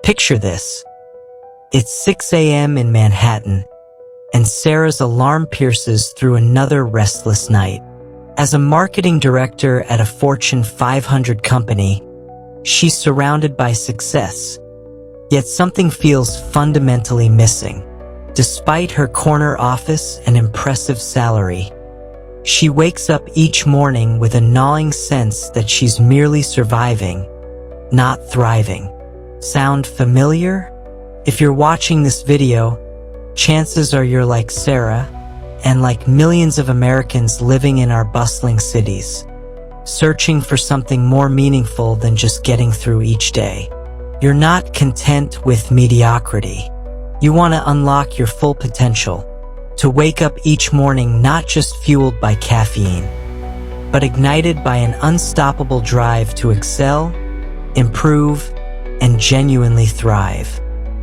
Picture this. It's 6 a.m. in Manhattan, and Sarah's alarm pierces through another restless night. As a marketing director at a Fortune 500 company, she's surrounded by success, yet something feels fundamentally missing. Despite her corner office and impressive salary, she wakes up each morning with a gnawing sense that she's merely surviving, not thriving. Sound familiar? If you're watching this video, chances are you're like Sarah, and like millions of Americans living in our bustling cities, searching for something more meaningful than just getting through each day. You're not content with mediocrity. You want to unlock your full potential, to wake up each morning not just fueled by caffeine, but ignited by an unstoppable drive to excel, improve, and genuinely thrive.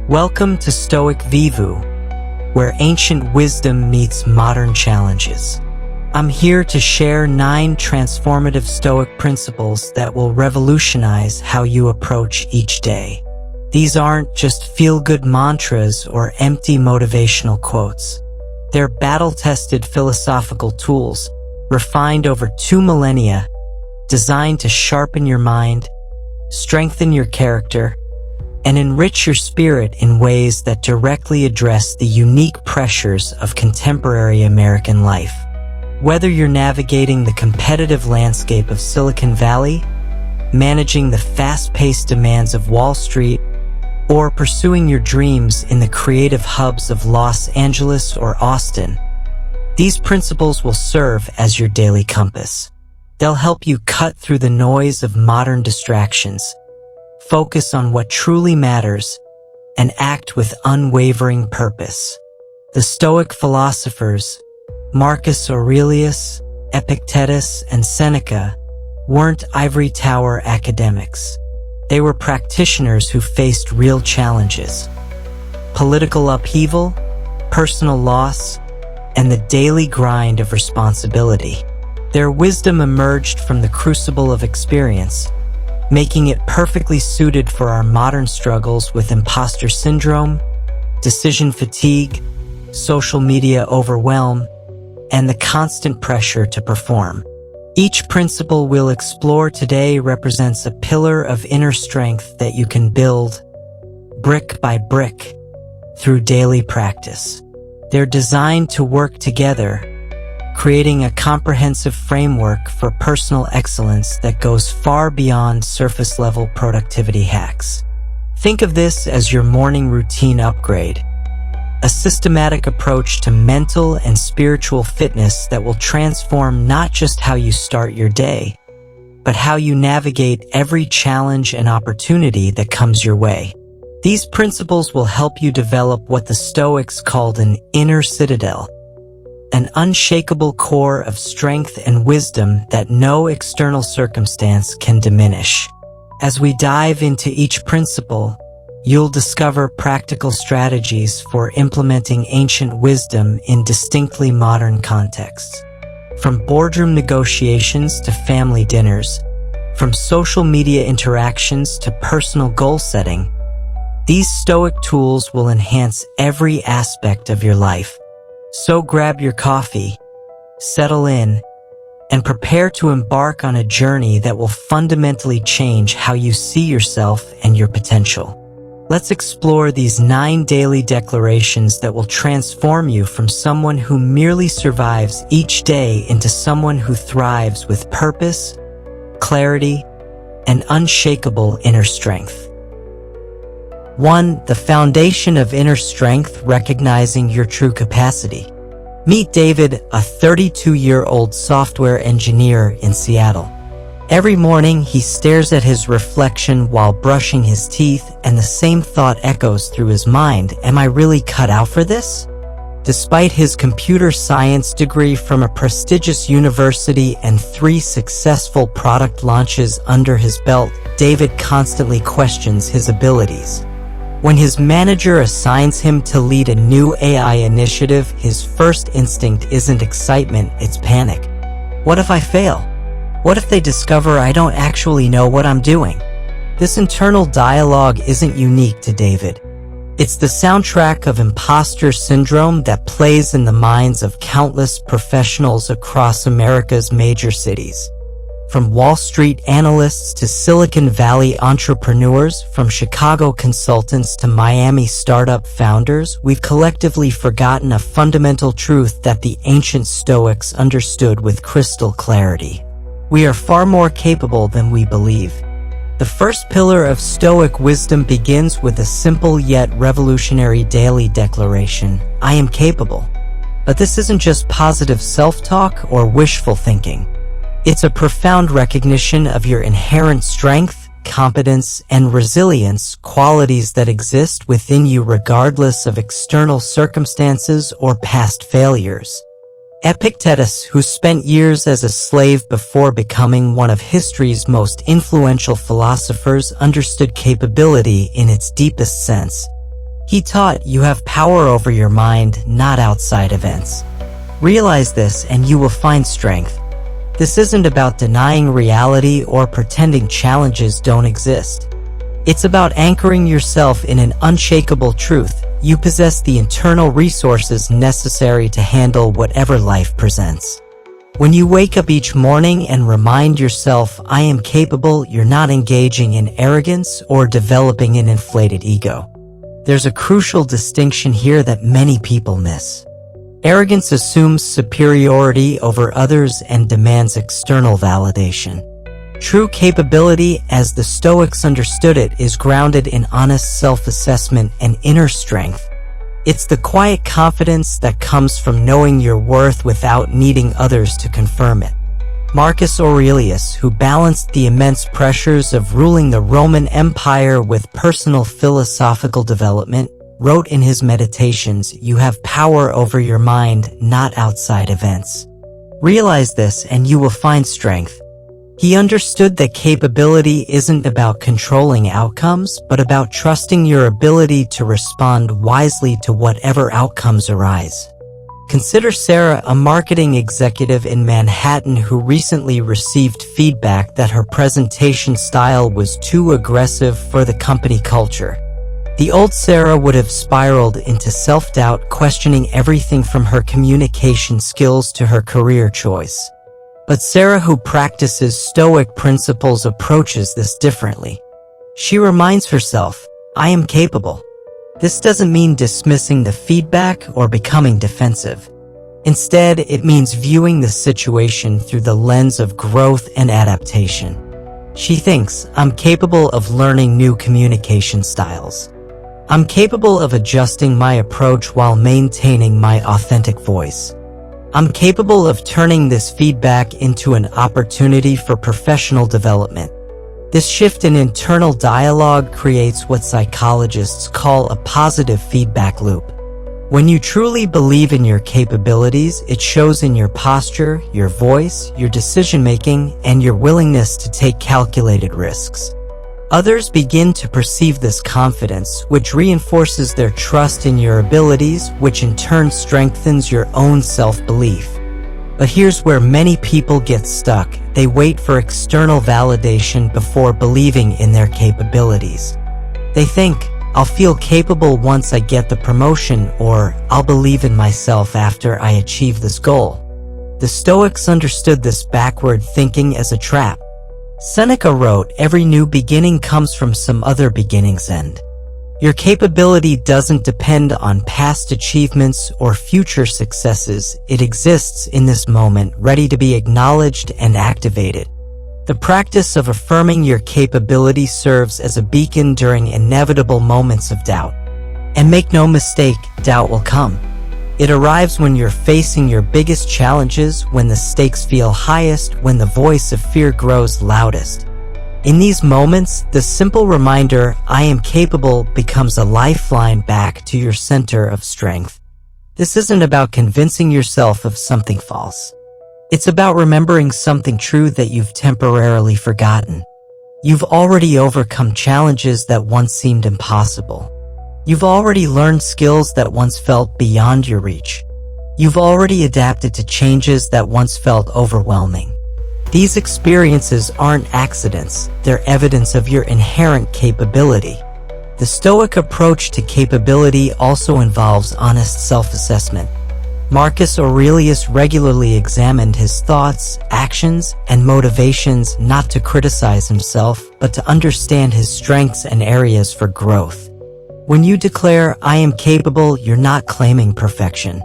Welcome to Stoic VIVU, where ancient wisdom meets modern challenges. I'm here to share 9 transformative Stoic principles that will revolutionize how you approach each day. These aren't just feel-good mantras or empty motivational quotes. They're battle-tested philosophical tools, refined over 2 millennia, designed to sharpen your mind, strengthen your character, and enrich your spirit in ways that directly address the unique pressures of contemporary American life. Whether you're navigating the competitive landscape of Silicon Valley, managing the fast-paced demands of Wall Street, or pursuing your dreams in the creative hubs of Los Angeles or Austin, these principles will serve as your daily compass. They'll help you cut through the noise of modern distractions, focus on what truly matters, and act with unwavering purpose. The Stoic philosophers, Marcus Aurelius, Epictetus, and Seneca, weren't ivory tower academics. They were practitioners who faced real challenges: political upheaval, personal loss, and the daily grind of responsibility. Their wisdom emerged from the crucible of experience, making it perfectly suited for our modern struggles with imposter syndrome, decision fatigue, social media overwhelm, and the constant pressure to perform. Each principle we'll explore today represents a pillar of inner strength that you can build, brick by brick, through daily practice. They're designed to work together, creating a comprehensive framework for personal excellence that goes far beyond surface-level productivity hacks. Think of this as your morning routine upgrade, a systematic approach to mental and spiritual fitness that will transform not just how you start your day, but how you navigate every challenge and opportunity that comes your way. These principles will help you develop what the Stoics called an inner citadel, an unshakable core of strength and wisdom that no external circumstance can diminish. As we dive into each principle, you'll discover practical strategies for implementing ancient wisdom in distinctly modern contexts. From boardroom negotiations to family dinners, from social media interactions to personal goal setting, these Stoic tools will enhance every aspect of your life. So grab your coffee, settle in, and prepare to embark on a journey that will fundamentally change how you see yourself and your potential. Let's explore these 9 daily declarations that will transform you from someone who merely survives each day into someone who thrives with purpose, clarity, and unshakable inner strength. 1. The foundation of inner strength: recognizing your true capacity. Meet David, a 32-year-old software engineer in Seattle. Every morning, he stares at his reflection while brushing his teeth, and the same thought echoes through his mind: am I really cut out for this? Despite his computer science degree from a prestigious university and 3 successful product launches under his belt, David constantly questions his abilities. When his manager assigns him to lead a new AI initiative, his first instinct isn't excitement, it's panic. What if I fail? What if they discover I don't actually know what I'm doing? This internal dialogue isn't unique to David. It's the soundtrack of imposter syndrome that plays in the minds of countless professionals across America's major cities. From Wall Street analysts to Silicon Valley entrepreneurs, from Chicago consultants to Miami startup founders, we've collectively forgotten a fundamental truth that the ancient Stoics understood with crystal clarity. We are far more capable than we believe. The first pillar of Stoic wisdom begins with a simple yet revolutionary daily declaration: I am capable. But this isn't just positive self-talk or wishful thinking. It's a profound recognition of your inherent strength, competence, and resilience, qualities that exist within you regardless of external circumstances or past failures. Epictetus, who spent years as a slave before becoming one of history's most influential philosophers, understood capability in its deepest sense. He taught, you have power over your mind, not outside events. Realize this and you will find strength. This isn't about denying reality or pretending challenges don't exist. It's about anchoring yourself in an unshakable truth. You possess the internal resources necessary to handle whatever life presents. When you wake up each morning and remind yourself, I am capable, you're not engaging in arrogance or developing an inflated ego. There's a crucial distinction here that many people miss. Arrogance assumes superiority over others and demands external validation. True capability, as the Stoics understood it, is grounded in honest self-assessment and inner strength. It's the quiet confidence that comes from knowing your worth without needing others to confirm it. Marcus Aurelius, who balanced the immense pressures of ruling the Roman Empire with personal philosophical development, wrote in his Meditations, you have power over your mind, not outside events. Realize this and you will find strength. He understood that capability isn't about controlling outcomes, but about trusting your ability to respond wisely to whatever outcomes arise. Consider Sarah, a marketing executive in Manhattan who recently received feedback that her presentation style was too aggressive for the company culture. The old Sarah would have spiraled into self-doubt, questioning everything from her communication skills to her career choice. But Sarah, who practices Stoic principles, approaches this differently. She reminds herself, I am capable. This doesn't mean dismissing the feedback or becoming defensive. Instead, it means viewing the situation through the lens of growth and adaptation. She thinks, I'm capable of learning new communication styles. I'm capable of adjusting my approach while maintaining my authentic voice. I'm capable of turning this feedback into an opportunity for professional development. This shift in internal dialogue creates what psychologists call a positive feedback loop. When you truly believe in your capabilities, it shows in your posture, your voice, your decision-making, and your willingness to take calculated risks. Others begin to perceive this confidence, which reinforces their trust in your abilities, which in turn strengthens your own self-belief. But here's where many people get stuck. They wait for external validation before believing in their capabilities. They think, I'll feel capable once I get the promotion, or I'll believe in myself after I achieve this goal. The Stoics understood this backward thinking as a trap. Seneca wrote, every new beginning comes from some other beginning's end. Your capability doesn't depend on past achievements or future successes. It exists in this moment, ready to be acknowledged and activated. The practice of affirming your capability serves as a beacon during inevitable moments of doubt. And make no mistake, doubt will come. It arrives when you're facing your biggest challenges, when the stakes feel highest, when the voice of fear grows loudest. In these moments, the simple reminder, I am capable, becomes a lifeline back to your center of strength. This isn't about convincing yourself of something false. It's about remembering something true that you've temporarily forgotten. You've already overcome challenges that once seemed impossible. You've already learned skills that once felt beyond your reach. You've already adapted to changes that once felt overwhelming. These experiences aren't accidents, they're evidence of your inherent capability. The Stoic approach to capability also involves honest self-assessment. Marcus Aurelius regularly examined his thoughts, actions, and motivations not to criticize himself, but to understand his strengths and areas for growth. When you declare, "I am capable," you're not claiming perfection.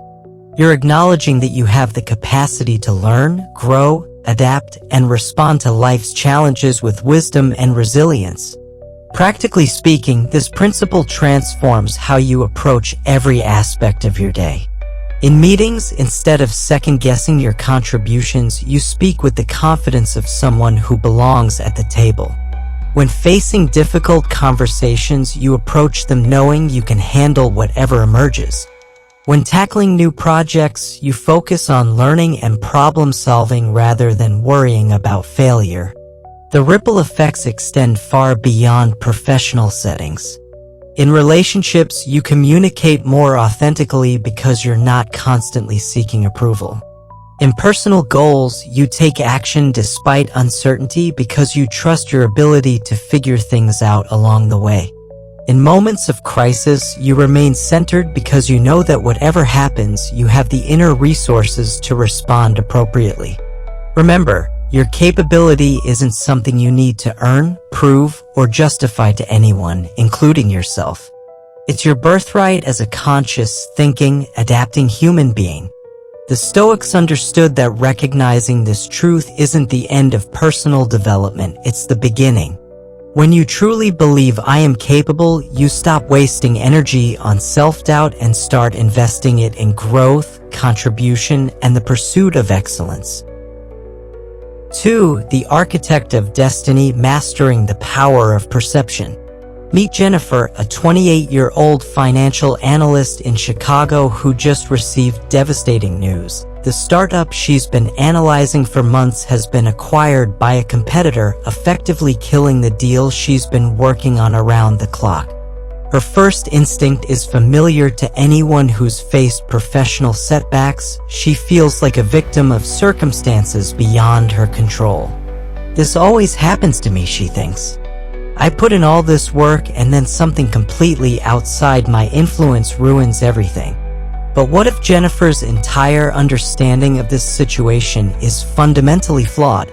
You're acknowledging that you have the capacity to learn, grow, adapt, and respond to life's challenges with wisdom and resilience. Practically speaking, this principle transforms how you approach every aspect of your day. In meetings, instead of second-guessing your contributions, you speak with the confidence of someone who belongs at the table. When facing difficult conversations, you approach them knowing you can handle whatever emerges. When tackling new projects, you focus on learning and problem-solving rather than worrying about failure. The ripple effects extend far beyond professional settings. In relationships, you communicate more authentically because you're not constantly seeking approval. In personal goals, you take action despite uncertainty because you trust your ability to figure things out along the way. In moments of crisis, you remain centered because you know that whatever happens, you have the inner resources to respond appropriately. Remember, your capability isn't something you need to earn, prove, or justify to anyone, including yourself. It's your birthright as a conscious, thinking, adapting human being. The Stoics understood that recognizing this truth isn't the end of personal development, it's the beginning. When you truly believe "I am capable," you stop wasting energy on self-doubt and start investing it in growth, contribution, and the pursuit of excellence. 2. The Architect of Destiny: Mastering the Power of Perception. Meet Jennifer, a 28-year-old financial analyst in Chicago who just received devastating news. The startup she's been analyzing for months has been acquired by a competitor, effectively killing the deal she's been working on around the clock. Her first instinct is familiar to anyone who's faced professional setbacks. She feels like a victim of circumstances beyond her control. "This always happens to me," she thinks. "I put in all this work and then something completely outside my influence ruins everything." But what if Jennifer's entire understanding of this situation is fundamentally flawed?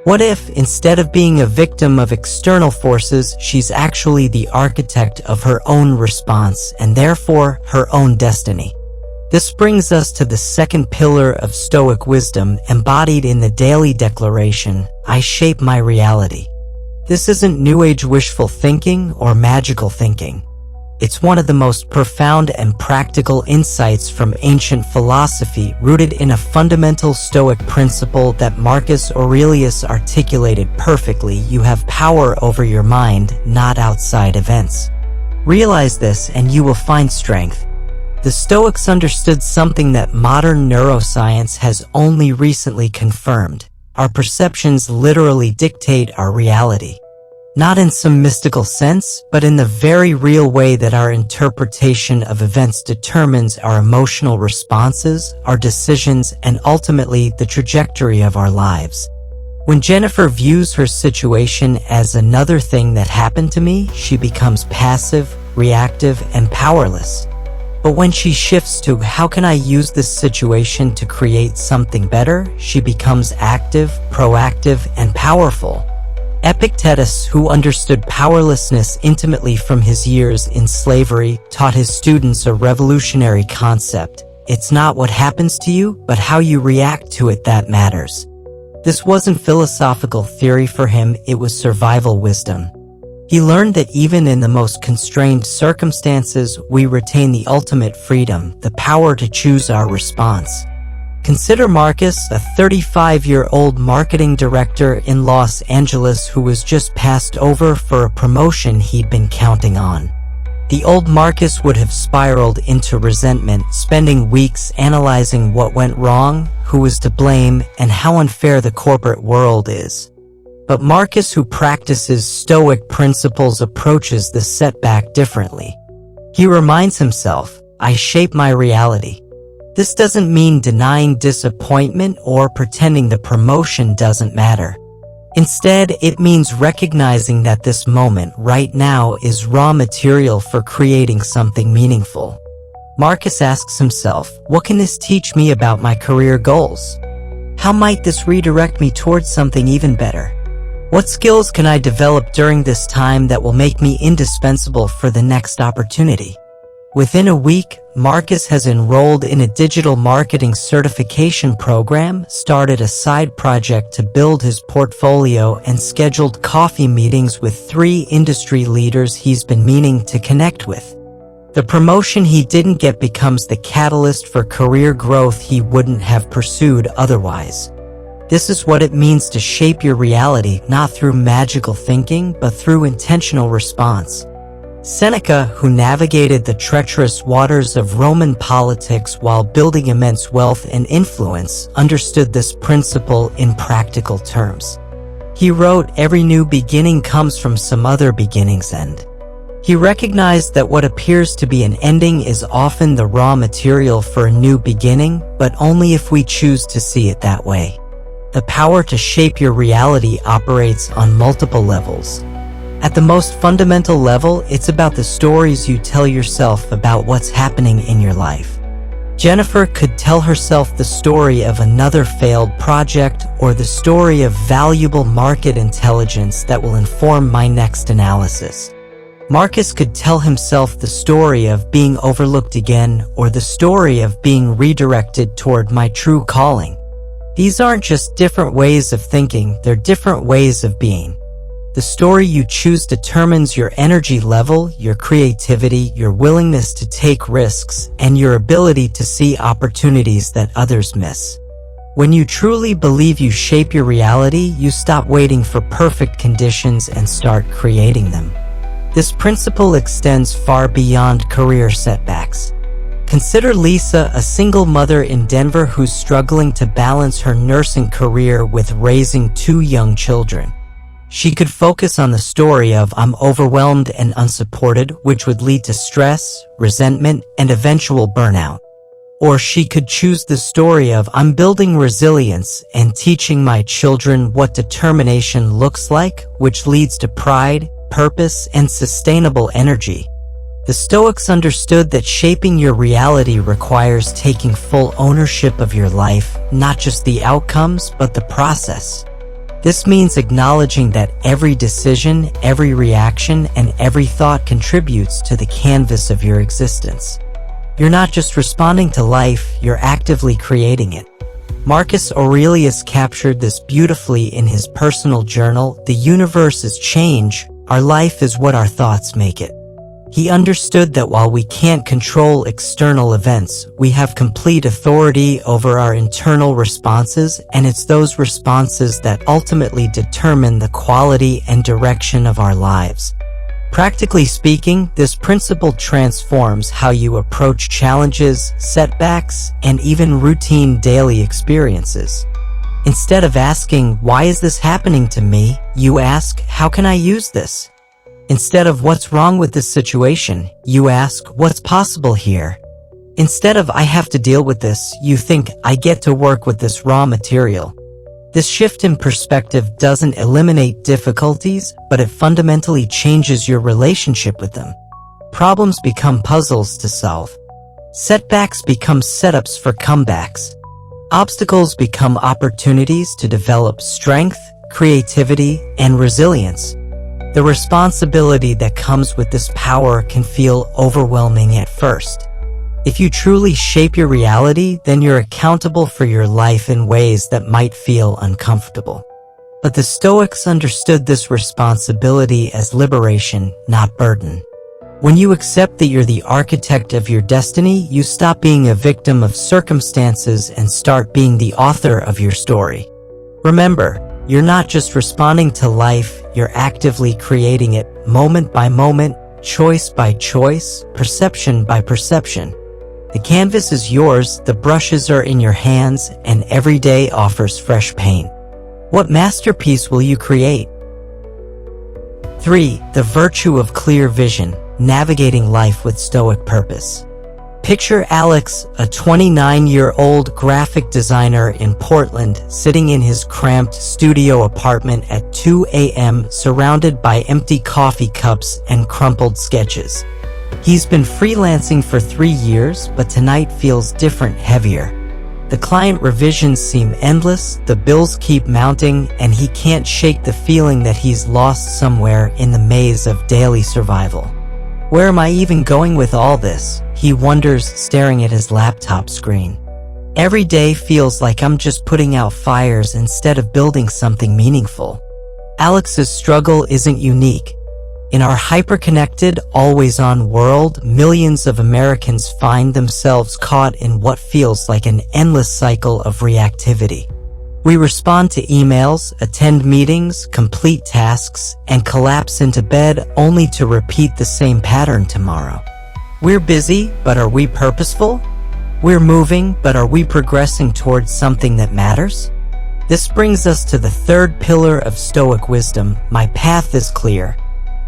What if, instead of being a victim of external forces, she's actually the architect of her own response and therefore her own destiny? This brings us to the second pillar of Stoic wisdom, embodied in the daily declaration, "I shape my reality." This isn't New Age wishful thinking or magical thinking. It's one of the most profound and practical insights from ancient philosophy, rooted in a fundamental Stoic principle that Marcus Aurelius articulated perfectly: you have power over your mind, not outside events. Realize this and you will find strength. The Stoics understood something that modern neuroscience has only recently confirmed. Our perceptions literally dictate our reality. Not in some mystical sense, but in the very real way that our interpretation of events determines our emotional responses, our decisions, and ultimately the trajectory of our lives. When Jennifer views her situation as another thing that happened to me, she becomes passive, reactive, and powerless. But when she shifts to "how can I use this situation to create something better?" she becomes active, proactive, and powerful. Epictetus, who understood powerlessness intimately from his years in slavery, taught his students a revolutionary concept: it's not what happens to you, but how you react to it that matters. This wasn't philosophical theory for him, it was survival wisdom. He learned that even in the most constrained circumstances, we retain the ultimate freedom, the power to choose our response. Consider Marcus, a 35-year-old marketing director in Los Angeles who was just passed over for a promotion he'd been counting on. The old Marcus would have spiraled into resentment, spending weeks analyzing what went wrong, who was to blame, and how unfair the corporate world is. But Marcus, who practices Stoic principles, approaches the setback differently. He reminds himself, "I shape my reality." This doesn't mean denying disappointment or pretending the promotion doesn't matter. Instead, it means recognizing that this moment right now is raw material for creating something meaningful. Marcus asks himself, what can this teach me about my career goals? How might this redirect me towards something even better? What skills can I develop during this time that will make me indispensable for the next opportunity? Within a week, Marcus has enrolled in a digital marketing certification program, started a side project to build his portfolio, and scheduled coffee meetings with 3 industry leaders he's been meaning to connect with. The promotion he didn't get becomes the catalyst for career growth he wouldn't have pursued otherwise. This is what it means to shape your reality, not through magical thinking, but through intentional response. Seneca, who navigated the treacherous waters of Roman politics while building immense wealth and influence, understood this principle in practical terms. He wrote, "Every new beginning comes from some other beginning's end." He recognized that what appears to be an ending is often the raw material for a new beginning, but only if we choose to see it that way. The power to shape your reality operates on multiple levels. At the most fundamental level, it's about the stories you tell yourself about what's happening in your life. Jennifer could tell herself the story of another failed project or the story of valuable market intelligence that will inform my next analysis. Marcus could tell himself the story of being overlooked again or the story of being redirected toward my true calling. These aren't just different ways of thinking, they're different ways of being. The story you choose determines your energy level, your creativity, your willingness to take risks, and your ability to see opportunities that others miss. When you truly believe you shape your reality, you stop waiting for perfect conditions and start creating them. This principle extends far beyond career setbacks. Consider Lisa, a single mother in Denver who's struggling to balance her nursing career with raising 2 young children. She could focus on the story of "I'm overwhelmed and unsupported," which would lead to stress, resentment, and eventual burnout. Or she could choose the story of "I'm building resilience and teaching my children what determination looks like," which leads to pride, purpose, and sustainable energy. The Stoics understood that shaping your reality requires taking full ownership of your life, not just the outcomes, but the process. This means acknowledging that every decision, every reaction, and every thought contributes to the canvas of your existence. You're not just responding to life, you're actively creating it. Marcus Aurelius captured this beautifully in his personal journal, "The universe is change, our life is what our thoughts make it." He understood that while we can't control external events, we have complete authority over our internal responses, and it's those responses that ultimately determine the quality and direction of our lives. Practically speaking, this principle transforms how you approach challenges, setbacks, and even routine daily experiences. Instead of asking, "Why is this happening to me?" you ask, "How can I use this?" Instead of "What's wrong with this situation?" you ask, "What's possible here?" Instead of "I have to deal with this," you think, "I get to work with this raw material." This shift in perspective doesn't eliminate difficulties, but it fundamentally changes your relationship with them. Problems become puzzles to solve. Setbacks become setups for comebacks. Obstacles become opportunities to develop strength, creativity, and resilience. The responsibility that comes with this power can feel overwhelming at first. If you truly shape your reality, then you're accountable for your life in ways that might feel uncomfortable. But the Stoics understood this responsibility as liberation, not burden. When you accept that you're the architect of your destiny, you stop being a victim of circumstances and start being the author of your story. Remember, you're not just responding to life, you're actively creating it, moment by moment, choice by choice, perception by perception. The canvas is yours, the brushes are in your hands, and every day offers fresh paint. What masterpiece will you create? 3. The virtue of clear vision, navigating life with Stoic purpose. Picture Alex, a 29-year-old graphic designer in Portland, sitting in his cramped studio apartment at 2 a.m. surrounded by empty coffee cups and crumpled sketches. He's been freelancing for 3 years, but tonight feels different, heavier. The client revisions seem endless, the bills keep mounting, and he can't shake the feeling that he's lost somewhere in the maze of daily survival. Where am I even going with all this? He wonders, staring at his laptop screen. Every day feels like I'm just putting out fires instead of building something meaningful. Alex's struggle isn't unique. In our hyper-connected, always-on world, millions of Americans find themselves caught in what feels like an endless cycle of reactivity. We respond to emails, attend meetings, complete tasks, and collapse into bed only to repeat the same pattern tomorrow. We're busy, but are we purposeful? We're moving, but are we progressing towards something that matters? This brings us to the third pillar of Stoic wisdom: my path is clear.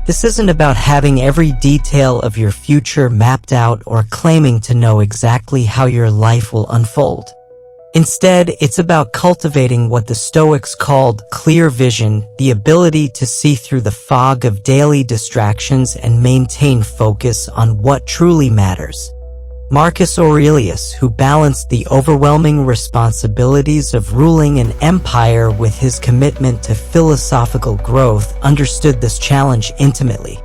This isn't about having every detail of your future mapped out or claiming to know exactly how your life will unfold. Instead, it's about cultivating what the Stoics called clear vision, the ability to see through the fog of daily distractions and maintain focus on what truly matters. Marcus Aurelius, who balanced the overwhelming responsibilities of ruling an empire with his commitment to philosophical growth, understood this challenge intimately.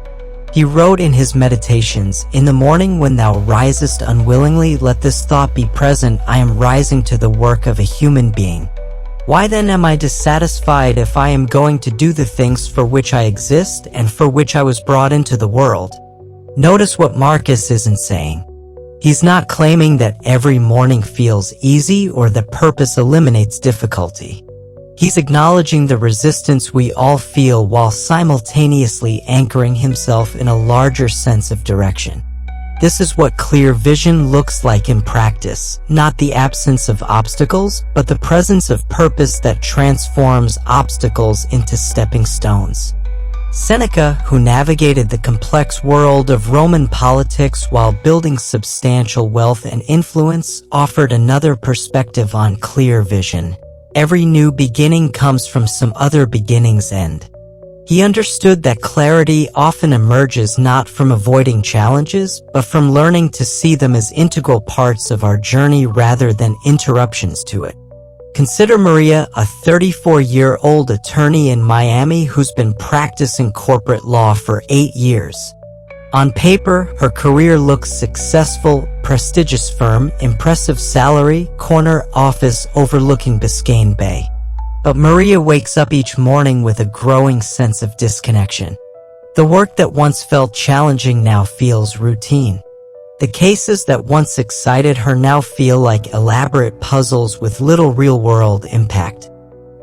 He wrote in his Meditations, "In the morning when thou risest unwillingly, let this thought be present: I am rising to the work of a human being. Why then am I dissatisfied if I am going to do the things for which I exist and for which I was brought into the world?" Notice what Marcus isn't saying. He's not claiming that every morning feels easy or that purpose eliminates difficulty. He's acknowledging the resistance we all feel while simultaneously anchoring himself in a larger sense of direction. This is what clear vision looks like in practice, not the absence of obstacles, but the presence of purpose that transforms obstacles into stepping stones. Seneca, who navigated the complex world of Roman politics while building substantial wealth and influence, offered another perspective on clear vision. Every new beginning comes from some other beginning's end. He understood that clarity often emerges not from avoiding challenges, but from learning to see them as integral parts of our journey rather than interruptions to it. Consider Maria, a 34-year-old attorney in Miami who's been practicing corporate law for 8 years. On paper, her career looks successful: prestigious firm, impressive salary, corner office overlooking Biscayne Bay. But Maria wakes up each morning with a growing sense of disconnection. The work that once felt challenging now feels routine. The cases that once excited her now feel like elaborate puzzles with little real-world impact.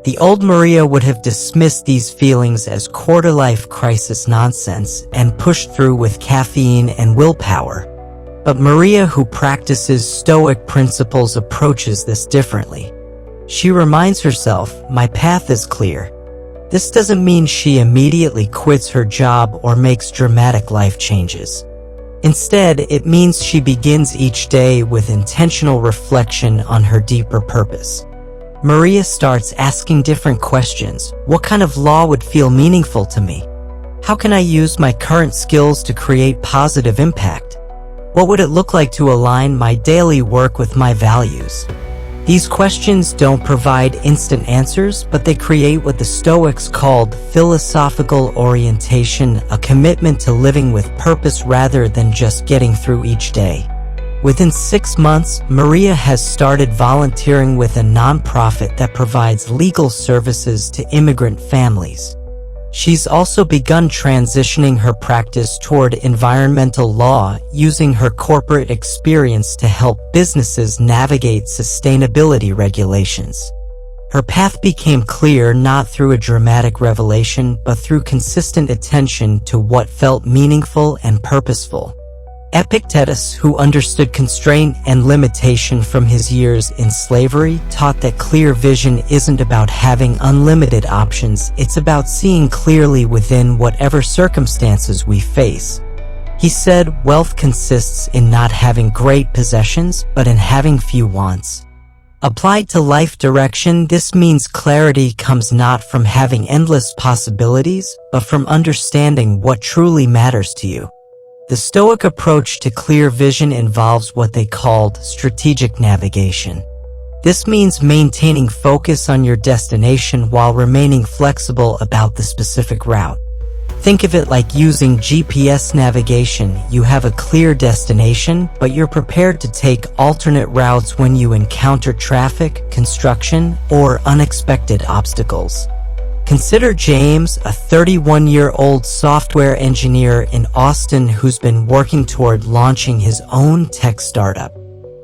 The old Maria would have dismissed these feelings as quarter-life crisis nonsense and pushed through with caffeine and willpower. But Maria, who practices Stoic principles, approaches this differently. She reminds herself, "My path is clear." This doesn't mean she immediately quits her job or makes dramatic life changes. Instead, it means she begins each day with intentional reflection on her deeper purpose. Maria starts asking different questions. What kind of law would feel meaningful to me? How can I use my current skills to create positive impact? What would it look like to align my daily work with my values? These questions don't provide instant answers, but they create what the Stoics called philosophical orientation, a commitment to living with purpose rather than just getting through each day. Within 6 months, Maria has started volunteering with a nonprofit that provides legal services to immigrant families. She's also begun transitioning her practice toward environmental law, using her corporate experience to help businesses navigate sustainability regulations. Her path became clear not through a dramatic revelation, but through consistent attention to what felt meaningful and purposeful. Epictetus, who understood constraint and limitation from his years in slavery, taught that clear vision isn't about having unlimited options, it's about seeing clearly within whatever circumstances we face. He said, "Wealth consists in not having great possessions, but in having few wants." Applied to life direction, this means clarity comes not from having endless possibilities, but from understanding what truly matters to you. The Stoic approach to clear vision involves what they called strategic navigation. This means maintaining focus on your destination while remaining flexible about the specific route. Think of it like using GPS navigation. You have a clear destination, but you're prepared to take alternate routes when you encounter traffic, construction, or unexpected obstacles. Consider James, a 31-year-old software engineer in Austin who's been working toward launching his own tech startup.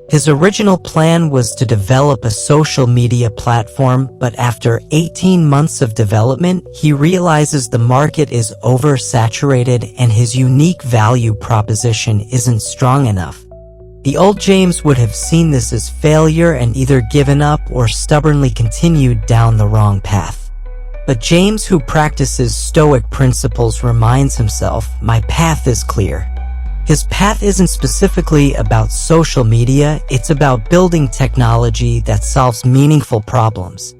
His original plan was to develop a social media platform, but after 18 months of development, he realizes the market is oversaturated and his unique value proposition isn't strong enough. The old James would have seen this as failure and either given up or stubbornly continued down the wrong path. But James, who practices Stoic principles, reminds himself, "My path is clear." His path isn't specifically about social media, it's about building technology that solves meaningful problems.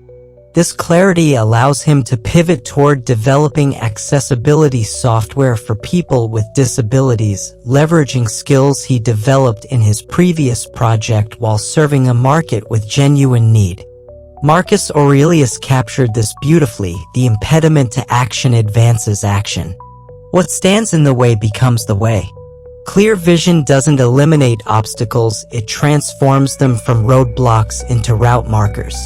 This clarity allows him to pivot toward developing accessibility software for people with disabilities, leveraging skills he developed in his previous project while serving a market with genuine need. Marcus Aurelius captured this beautifully: the impediment to action advances action. What stands in the way becomes the way. Clear vision doesn't eliminate obstacles, it transforms them from roadblocks into route markers.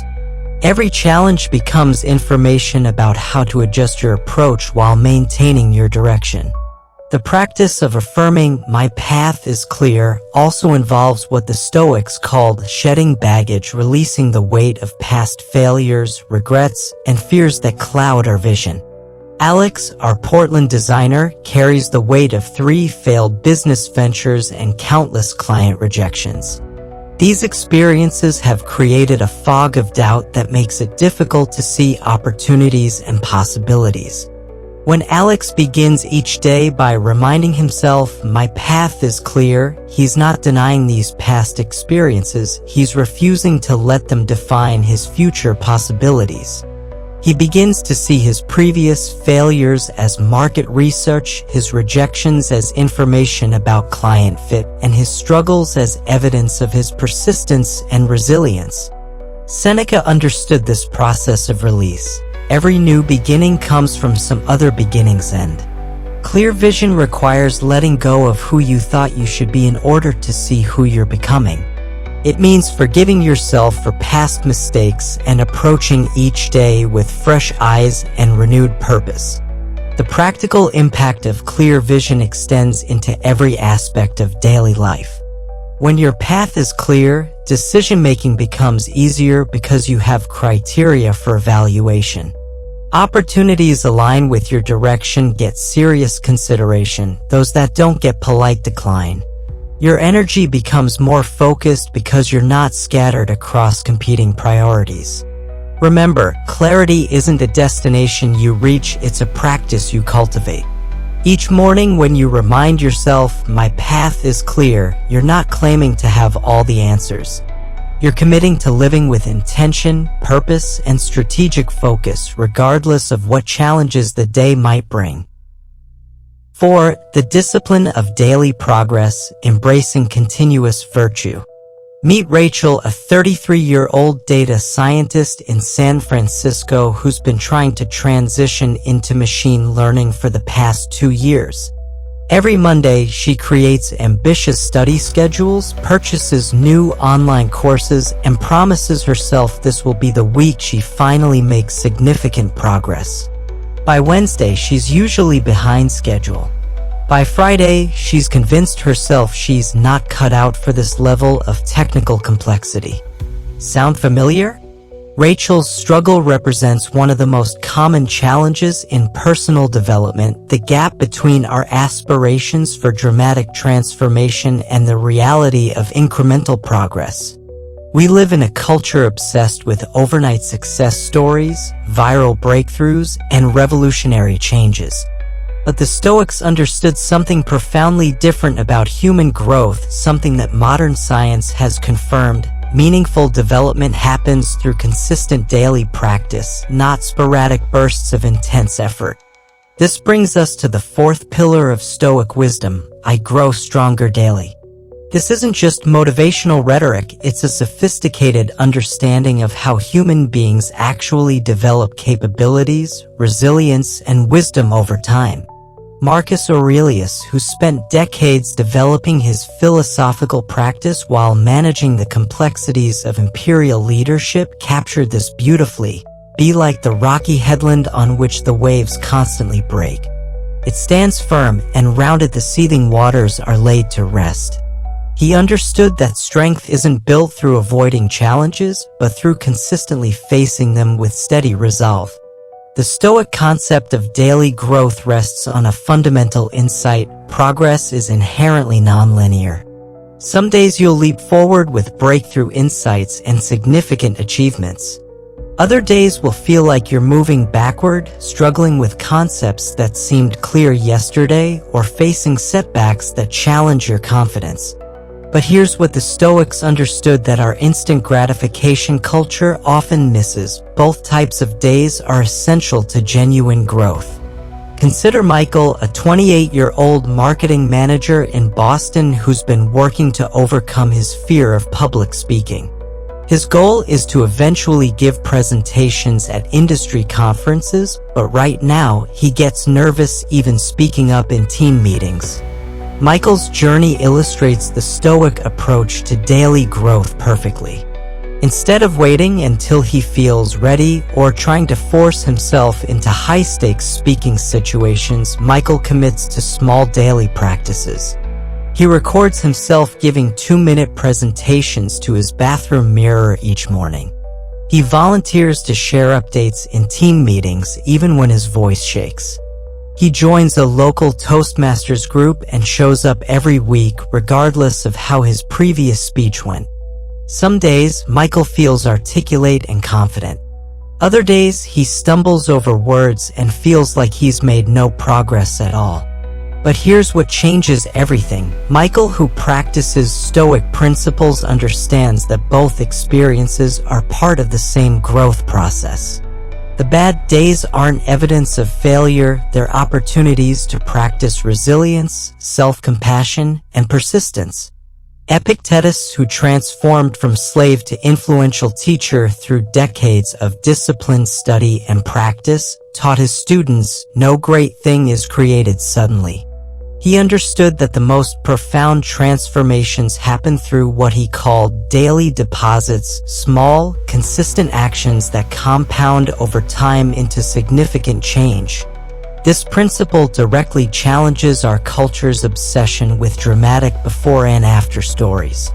Every challenge becomes information about how to adjust your approach while maintaining your direction. The practice of affirming, "My path is clear," also involves what the Stoics called shedding baggage, releasing the weight of past failures, regrets, and fears that cloud our vision. Alex, our Portland designer, carries the weight of 3 failed business ventures and countless client rejections. These experiences have created a fog of doubt that makes it difficult to see opportunities and possibilities. When Alex begins each day by reminding himself, "My path is clear," he's not denying these past experiences, he's refusing to let them define his future possibilities. He begins to see his previous failures as market research, his rejections as information about client fit, and his struggles as evidence of his persistence and resilience. Seneca understood this process of release. Every new beginning comes from some other beginning's end. Clear vision requires letting go of who you thought you should be in order to see who you're becoming. It means forgiving yourself for past mistakes and approaching each day with fresh eyes and renewed purpose. The practical impact of clear vision extends into every aspect of daily life. When your path is clear, decision-making becomes easier because you have criteria for evaluation. Opportunities align with your direction get serious consideration, those that don't get polite decline. Your energy becomes more focused because you're not scattered across competing priorities. Remember, clarity isn't a destination you reach, it's a practice you cultivate. Each morning when you remind yourself, "My path is clear," you're not claiming to have all the answers. You're committing to living with intention, purpose, and strategic focus, regardless of what challenges the day might bring. 4. The discipline of daily progress, embracing continuous virtue. Meet Rachel, a 33-year-old data scientist in San Francisco who's been trying to transition into machine learning for the past 2 years. Every Monday, she creates ambitious study schedules, purchases new online courses, and promises herself this will be the week she finally makes significant progress. By Wednesday, she's usually behind schedule. By Friday, she's convinced herself she's not cut out for this level of technical complexity. Sound familiar? Rachel's struggle represents one of the most common challenges in personal development, the gap between our aspirations for dramatic transformation and the reality of incremental progress. We live in a culture obsessed with overnight success stories, viral breakthroughs, and revolutionary changes. But the Stoics understood something profoundly different about human growth, something that modern science has confirmed. Meaningful development happens through consistent daily practice, not sporadic bursts of intense effort. This brings us to the fourth pillar of Stoic wisdom: I grow stronger daily. This isn't just motivational rhetoric, it's a sophisticated understanding of how human beings actually develop capabilities, resilience, and wisdom over time. Marcus Aurelius, who spent decades developing his philosophical practice while managing the complexities of imperial leadership, captured this beautifully. Be like the rocky headland on which the waves constantly break. It stands firm, and round it the seething waters are laid to rest. He understood that strength isn't built through avoiding challenges, but through consistently facing them with steady resolve. The Stoic concept of daily growth rests on a fundamental insight: progress is inherently nonlinear. Some days you'll leap forward with breakthrough insights and significant achievements. Other days will feel like you're moving backward, struggling with concepts that seemed clear yesterday, or facing setbacks that challenge your confidence. But here's what the Stoics understood that our instant gratification culture often misses: both types of days are essential to genuine growth. Consider Michael, a 28-year-old marketing manager in Boston who's been working to overcome his fear of public speaking. His goal is to eventually give presentations at industry conferences, but right now, he gets nervous even speaking up in team meetings. Michael's journey illustrates the Stoic approach to daily growth perfectly. Instead of waiting until he feels ready or trying to force himself into high-stakes speaking situations, Michael commits to small daily practices. He records himself giving 2-minute presentations to his bathroom mirror each morning. He volunteers to share updates in team meetings even when his voice shakes. He joins a local Toastmasters group and shows up every week regardless of how his previous speech went. Some days, Michael feels articulate and confident. Other days, he stumbles over words and feels like he's made no progress at all. But here's what changes everything. Michael, who practices Stoic principles, understands that both experiences are part of the same growth process. The bad days aren't evidence of failure, they're opportunities to practice resilience, self-compassion, and persistence. Epictetus, who transformed from slave to influential teacher through decades of disciplined study and practice, taught his students, no great thing is created suddenly. He understood that the most profound transformations happen through what he called daily deposits, small, consistent actions that compound over time into significant change. This principle directly challenges our culture's obsession with dramatic before and after stories.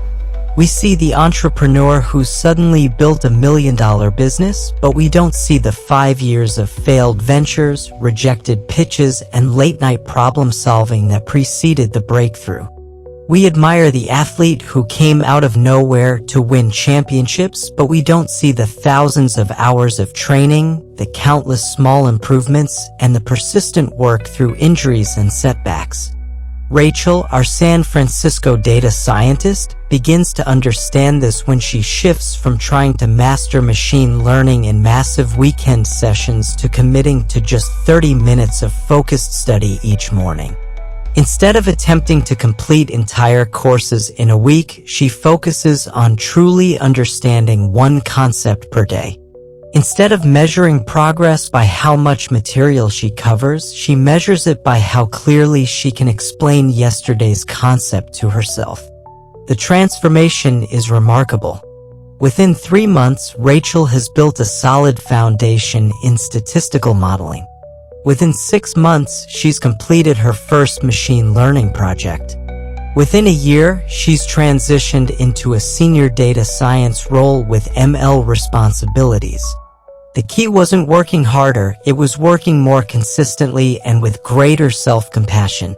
We see the entrepreneur who suddenly built $1 million business, but we don't see the 5 years of failed ventures, rejected pitches, and late-night problem-solving that preceded the breakthrough. We admire the athlete who came out of nowhere to win championships, but we don't see the thousands of hours of training, the countless small improvements, and the persistent work through injuries and setbacks. Rachel, our San Francisco data scientist, begins to understand this when she shifts from trying to master machine learning in massive weekend sessions to committing to just 30 minutes of focused study each morning. Instead of attempting to complete entire courses in a week, she focuses on truly understanding one concept per day. Instead of measuring progress by how much material she covers, she measures it by how clearly she can explain yesterday's concept to herself. The transformation is remarkable. Within 3 months, Rachel has built a solid foundation in statistical modeling. Within 6 months, she's completed her first machine learning project. Within a year, she's transitioned into a senior data science role with ML responsibilities. The key wasn't working harder, it was working more consistently and with greater self-compassion.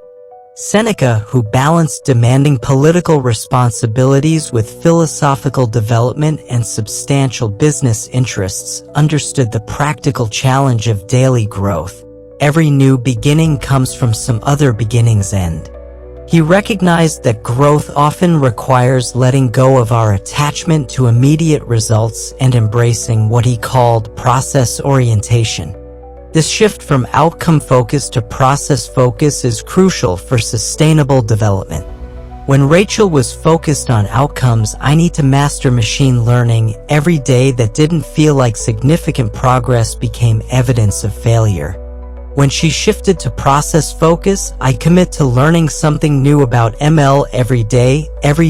Seneca, who balanced demanding political responsibilities with philosophical development and substantial business interests, understood the practical challenge of daily growth. every new beginning comes from some other beginning's end. He recognized that growth often requires letting go of our attachment to immediate results and embracing what he called process orientation. This shift from outcome focus to process focus is crucial for sustainable development. When Rachel was focused on outcomes, I need to master machine learning, every day that didn't feel like significant progress became evidence of failure. When she shifted to process focus, I commit to learning something new about ML every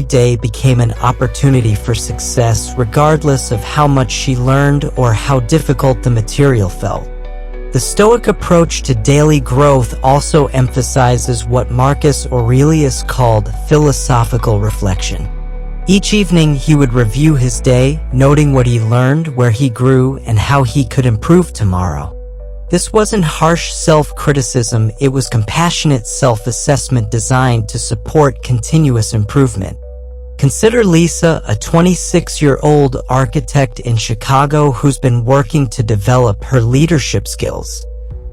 day became an opportunity for success regardless of how much she learned or how difficult the material felt. The Stoic approach to daily growth also emphasizes what Marcus Aurelius called philosophical reflection. Each evening he would review his day, noting what he learned, where he grew, and how he could improve tomorrow. This wasn't harsh self-criticism, it was compassionate self-assessment designed to support continuous improvement. Consider Lisa, a 26-year-old architect in Chicago who's been working to develop her leadership skills.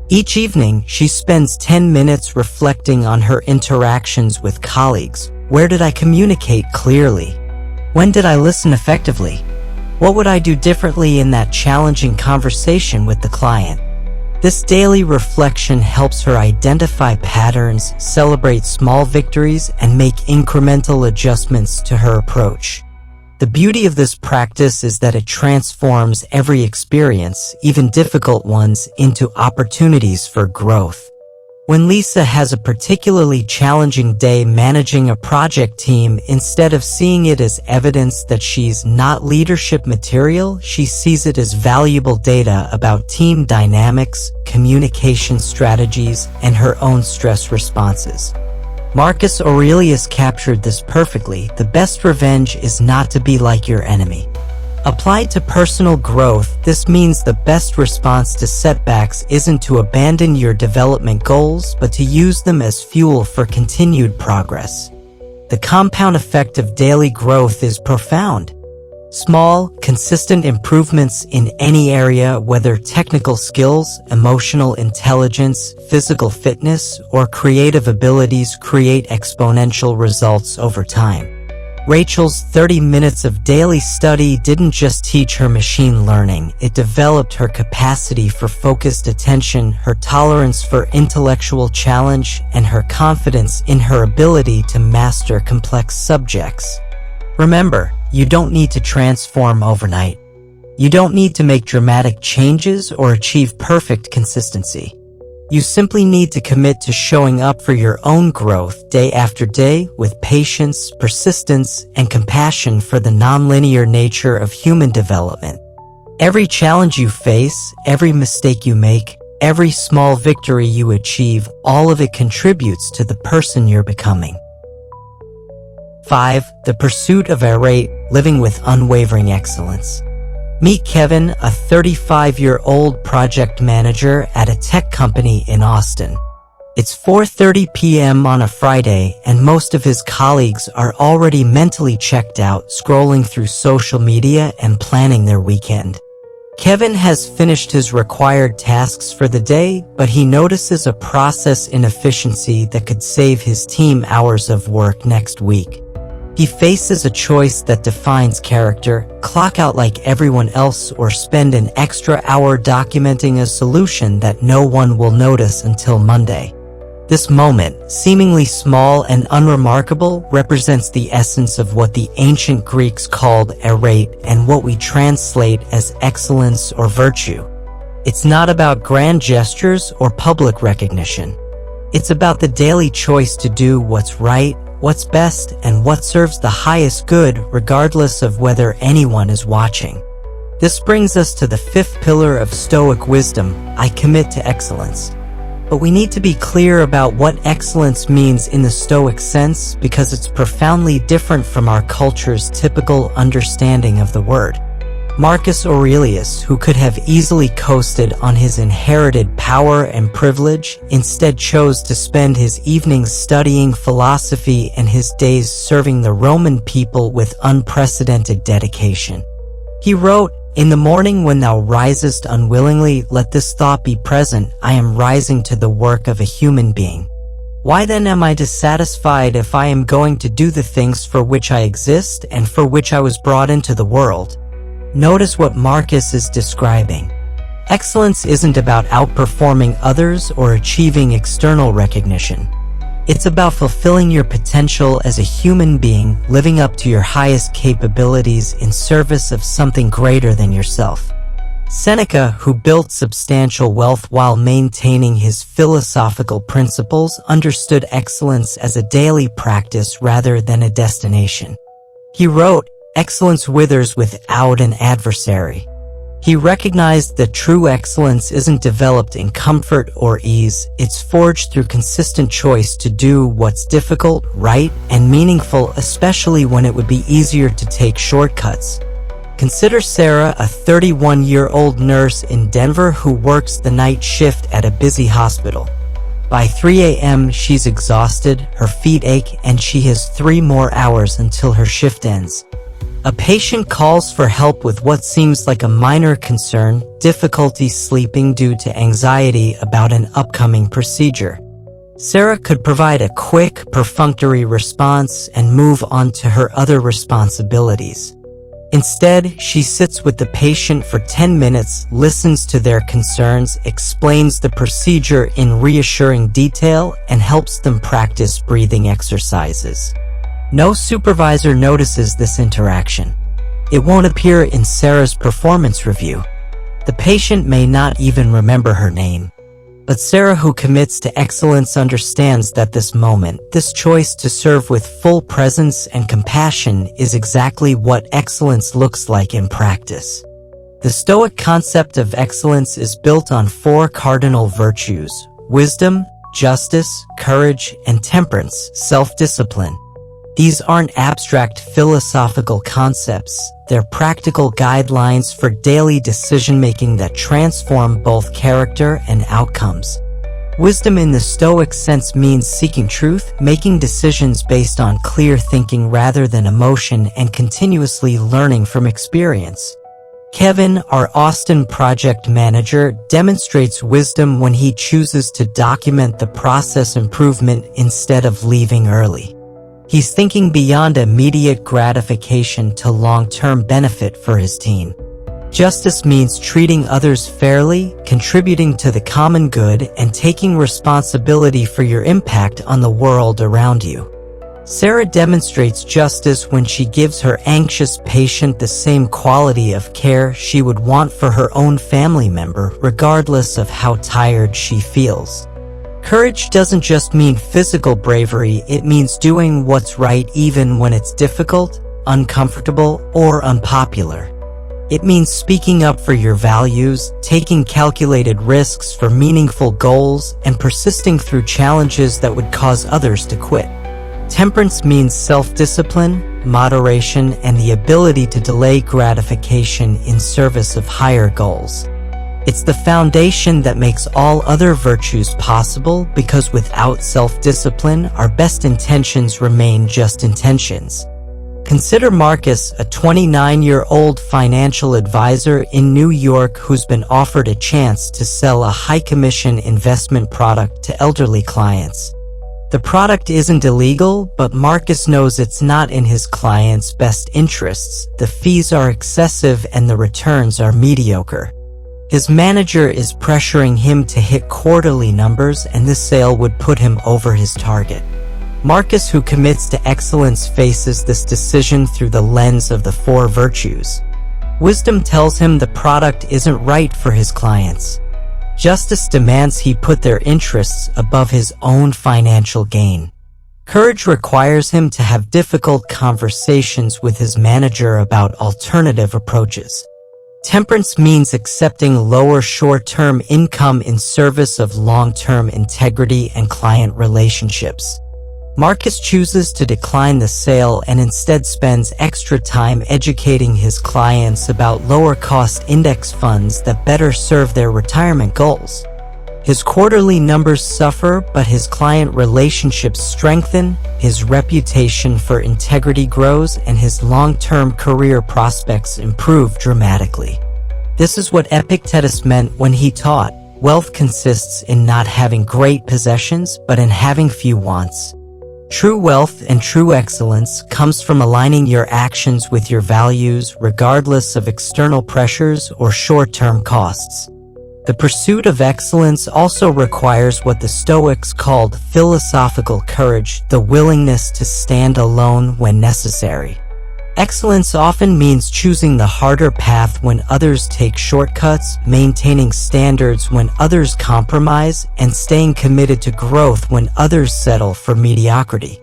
Each evening, she spends 10 minutes reflecting on her interactions with colleagues. Where did I communicate clearly? When did I listen effectively? What would I do differently in that challenging conversation with the client? This daily reflection helps her identify patterns, celebrate small victories, and make incremental adjustments to her approach. The beauty of this practice is that it transforms every experience, even difficult ones, into opportunities for growth. When Lisa has a particularly challenging day managing a project team, instead of seeing it as evidence that she's not leadership material, she sees it as valuable data about team dynamics, communication strategies, and her own stress responses. Marcus Aurelius captured this perfectly. The best revenge is not to be like your enemy. Applied to personal growth, this means the best response to setbacks isn't to abandon your development goals, but to use them as fuel for continued progress. The compound effect of daily growth is profound. Small, consistent improvements in any area, whether technical skills, emotional intelligence, physical fitness, or creative abilities, create exponential results over time. Rachel's 30 minutes of daily study didn't just teach her machine learning, it developed her capacity for focused attention, her tolerance for intellectual challenge, and her confidence in her ability to master complex subjects. Remember, you don't need to transform overnight. You don't need to make dramatic changes or achieve perfect consistency. You simply need to commit to showing up for your own growth day after day with patience, persistence, and compassion for the nonlinear nature of human development. Every challenge you face, every mistake you make, every small victory you achieve, all of it contributes to the person you're becoming. 5. The pursuit of irate, living with unwavering excellence. Meet Kevin, a 35-year-old project manager at a tech company in Austin. It's 4:30 p.m. on a Friday, and most of his colleagues are already mentally checked out, scrolling through social media and planning their weekend. Kevin has finished his required tasks for the day, but he notices a process inefficiency that could save his team hours of work next week. He faces a choice that defines character: clock out like everyone else or spend an extra hour documenting a solution that no one will notice until Monday. This moment, seemingly small and unremarkable, represents the essence of what the ancient Greeks called irate and what we translate as excellence or virtue. It's not about grand gestures or public recognition. It's about the daily choice to do what's right, what's best, and what serves the highest good, regardless of whether anyone is watching. This brings us to the fifth pillar of Stoic wisdom: I commit to excellence. But we need to be clear about what excellence means in the Stoic sense, because it's profoundly different from our culture's typical understanding of the word. Marcus Aurelius, who could have easily coasted on his inherited power and privilege, instead chose to spend his evenings studying philosophy and his days serving the Roman people with unprecedented dedication. He wrote, In the morning when thou risest unwillingly, let this thought be present: I am rising to the work of a human being. Why then am I dissatisfied if I am going to do the things for which I exist and for which I was brought into the world? Notice what Marcus is describing. Excellence isn't about outperforming others or achieving external recognition. It's about fulfilling your potential as a human being, living up to your highest capabilities in service of something greater than yourself. Seneca, who built substantial wealth while maintaining his philosophical principles, understood excellence as a daily practice rather than a destination. He wrote, "Excellence withers without an adversary." He recognized that true excellence isn't developed in comfort or ease, it's forged through consistent choice to do what's difficult, right, and meaningful, especially when it would be easier to take shortcuts. Consider Sarah, a 31-year-old nurse in Denver who works the night shift at a busy hospital. By 3 a.m., she's exhausted, her feet ache, and she has 3 more hours until her shift ends. A patient calls for help with what seems like a minor concern, difficulty sleeping due to anxiety about an upcoming procedure. Sarah could provide a quick, perfunctory response and move on to her other responsibilities. Instead, she sits with the patient for 10 minutes, listens to their concerns, explains the procedure in reassuring detail, and helps them practice breathing exercises. No supervisor notices this interaction. It won't appear in Sarah's performance review. The patient may not even remember her name. But Sarah, who commits to excellence, understands that this moment, this choice to serve with full presence and compassion, is exactly what excellence looks like in practice. The Stoic concept of excellence is built on 4 cardinal virtues: wisdom, justice, courage, and temperance, self-discipline. These aren't abstract philosophical concepts, they're practical guidelines for daily decision-making that transform both character and outcomes. Wisdom in the Stoic sense means seeking truth, making decisions based on clear thinking rather than emotion, and continuously learning from experience. Kevin, our Austin project manager, demonstrates wisdom when he chooses to document the process improvement instead of leaving early. He's thinking beyond immediate gratification to long-term benefit for his team. Justice means treating others fairly, contributing to the common good, and taking responsibility for your impact on the world around you. Sarah demonstrates justice when she gives her anxious patient the same quality of care she would want for her own family member, regardless of how tired she feels. Courage doesn't just mean physical bravery, it means doing what's right even when it's difficult, uncomfortable, or unpopular. It means speaking up for your values, taking calculated risks for meaningful goals, and persisting through challenges that would cause others to quit. Temperance means self-discipline, moderation, and the ability to delay gratification in service of higher goals. It's the foundation that makes all other virtues possible, because without self-discipline, our best intentions remain just intentions. Consider Marcus, a 29-year-old financial advisor in New York who's been offered a chance to sell a high-commission investment product to elderly clients. The product isn't illegal, but Marcus knows it's not in his clients' best interests. The fees are excessive and the returns are mediocre. His manager is pressuring him to hit quarterly numbers, and this sale would put him over his target. Marcus, who commits to excellence, faces this decision through the lens of the 4 virtues. Wisdom tells him the product isn't right for his clients. Justice demands he put their interests above his own financial gain. Courage requires him to have difficult conversations with his manager about alternative approaches. Temperance means accepting lower short-term income in service of long-term integrity and client relationships. Marcus chooses to decline the sale and instead spends extra time educating his clients about lower-cost index funds that better serve their retirement goals. His quarterly numbers suffer, but his client relationships strengthen, his reputation for integrity grows, and his long-term career prospects improve dramatically. This is what Epictetus meant when he taught, wealth consists in not having great possessions, but in having few wants. True wealth and true excellence comes from aligning your actions with your values, regardless of external pressures or short-term costs. The pursuit of excellence also requires what the Stoics called philosophical courage, the willingness to stand alone when necessary. Excellence often means choosing the harder path when others take shortcuts, maintaining standards when others compromise, and staying committed to growth when others settle for mediocrity.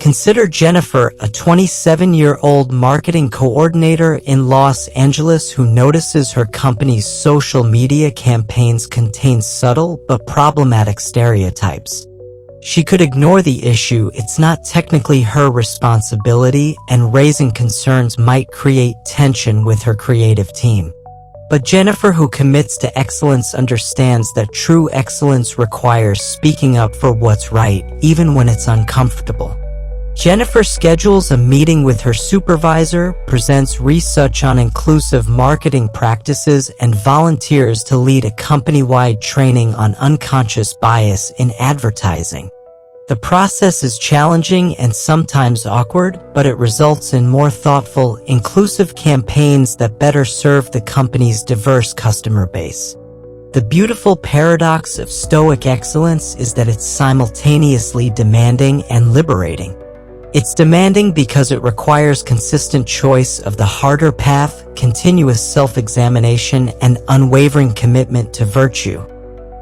Consider Jennifer, a 27-year-old marketing coordinator in Los Angeles who notices her company's social media campaigns contain subtle but problematic stereotypes. She could ignore the issue, it's not technically her responsibility, and raising concerns might create tension with her creative team. But Jennifer, who commits to excellence, understands that true excellence requires speaking up for what's right, even when it's uncomfortable. Jennifer schedules a meeting with her supervisor, presents research on inclusive marketing practices, and volunteers to lead a company-wide training on unconscious bias in advertising. The process is challenging and sometimes awkward, but it results in more thoughtful, inclusive campaigns that better serve the company's diverse customer base. The beautiful paradox of Stoic excellence is that it's simultaneously demanding and liberating. It's demanding because it requires consistent choice of the harder path, continuous self-examination, and unwavering commitment to virtue.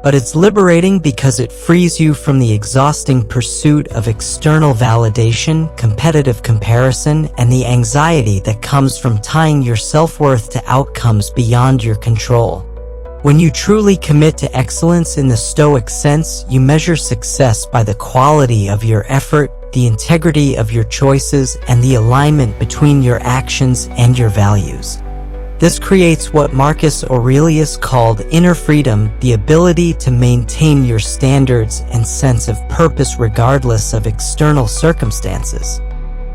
But it's liberating because it frees you from the exhausting pursuit of external validation, competitive comparison, and the anxiety that comes from tying your self-worth to outcomes beyond your control. When you truly commit to excellence in the Stoic sense, you measure success by the quality of your effort, the integrity of your choices, and the alignment between your actions and your values. This creates what Marcus Aurelius called inner freedom, the ability to maintain your standards and sense of purpose regardless of external circumstances.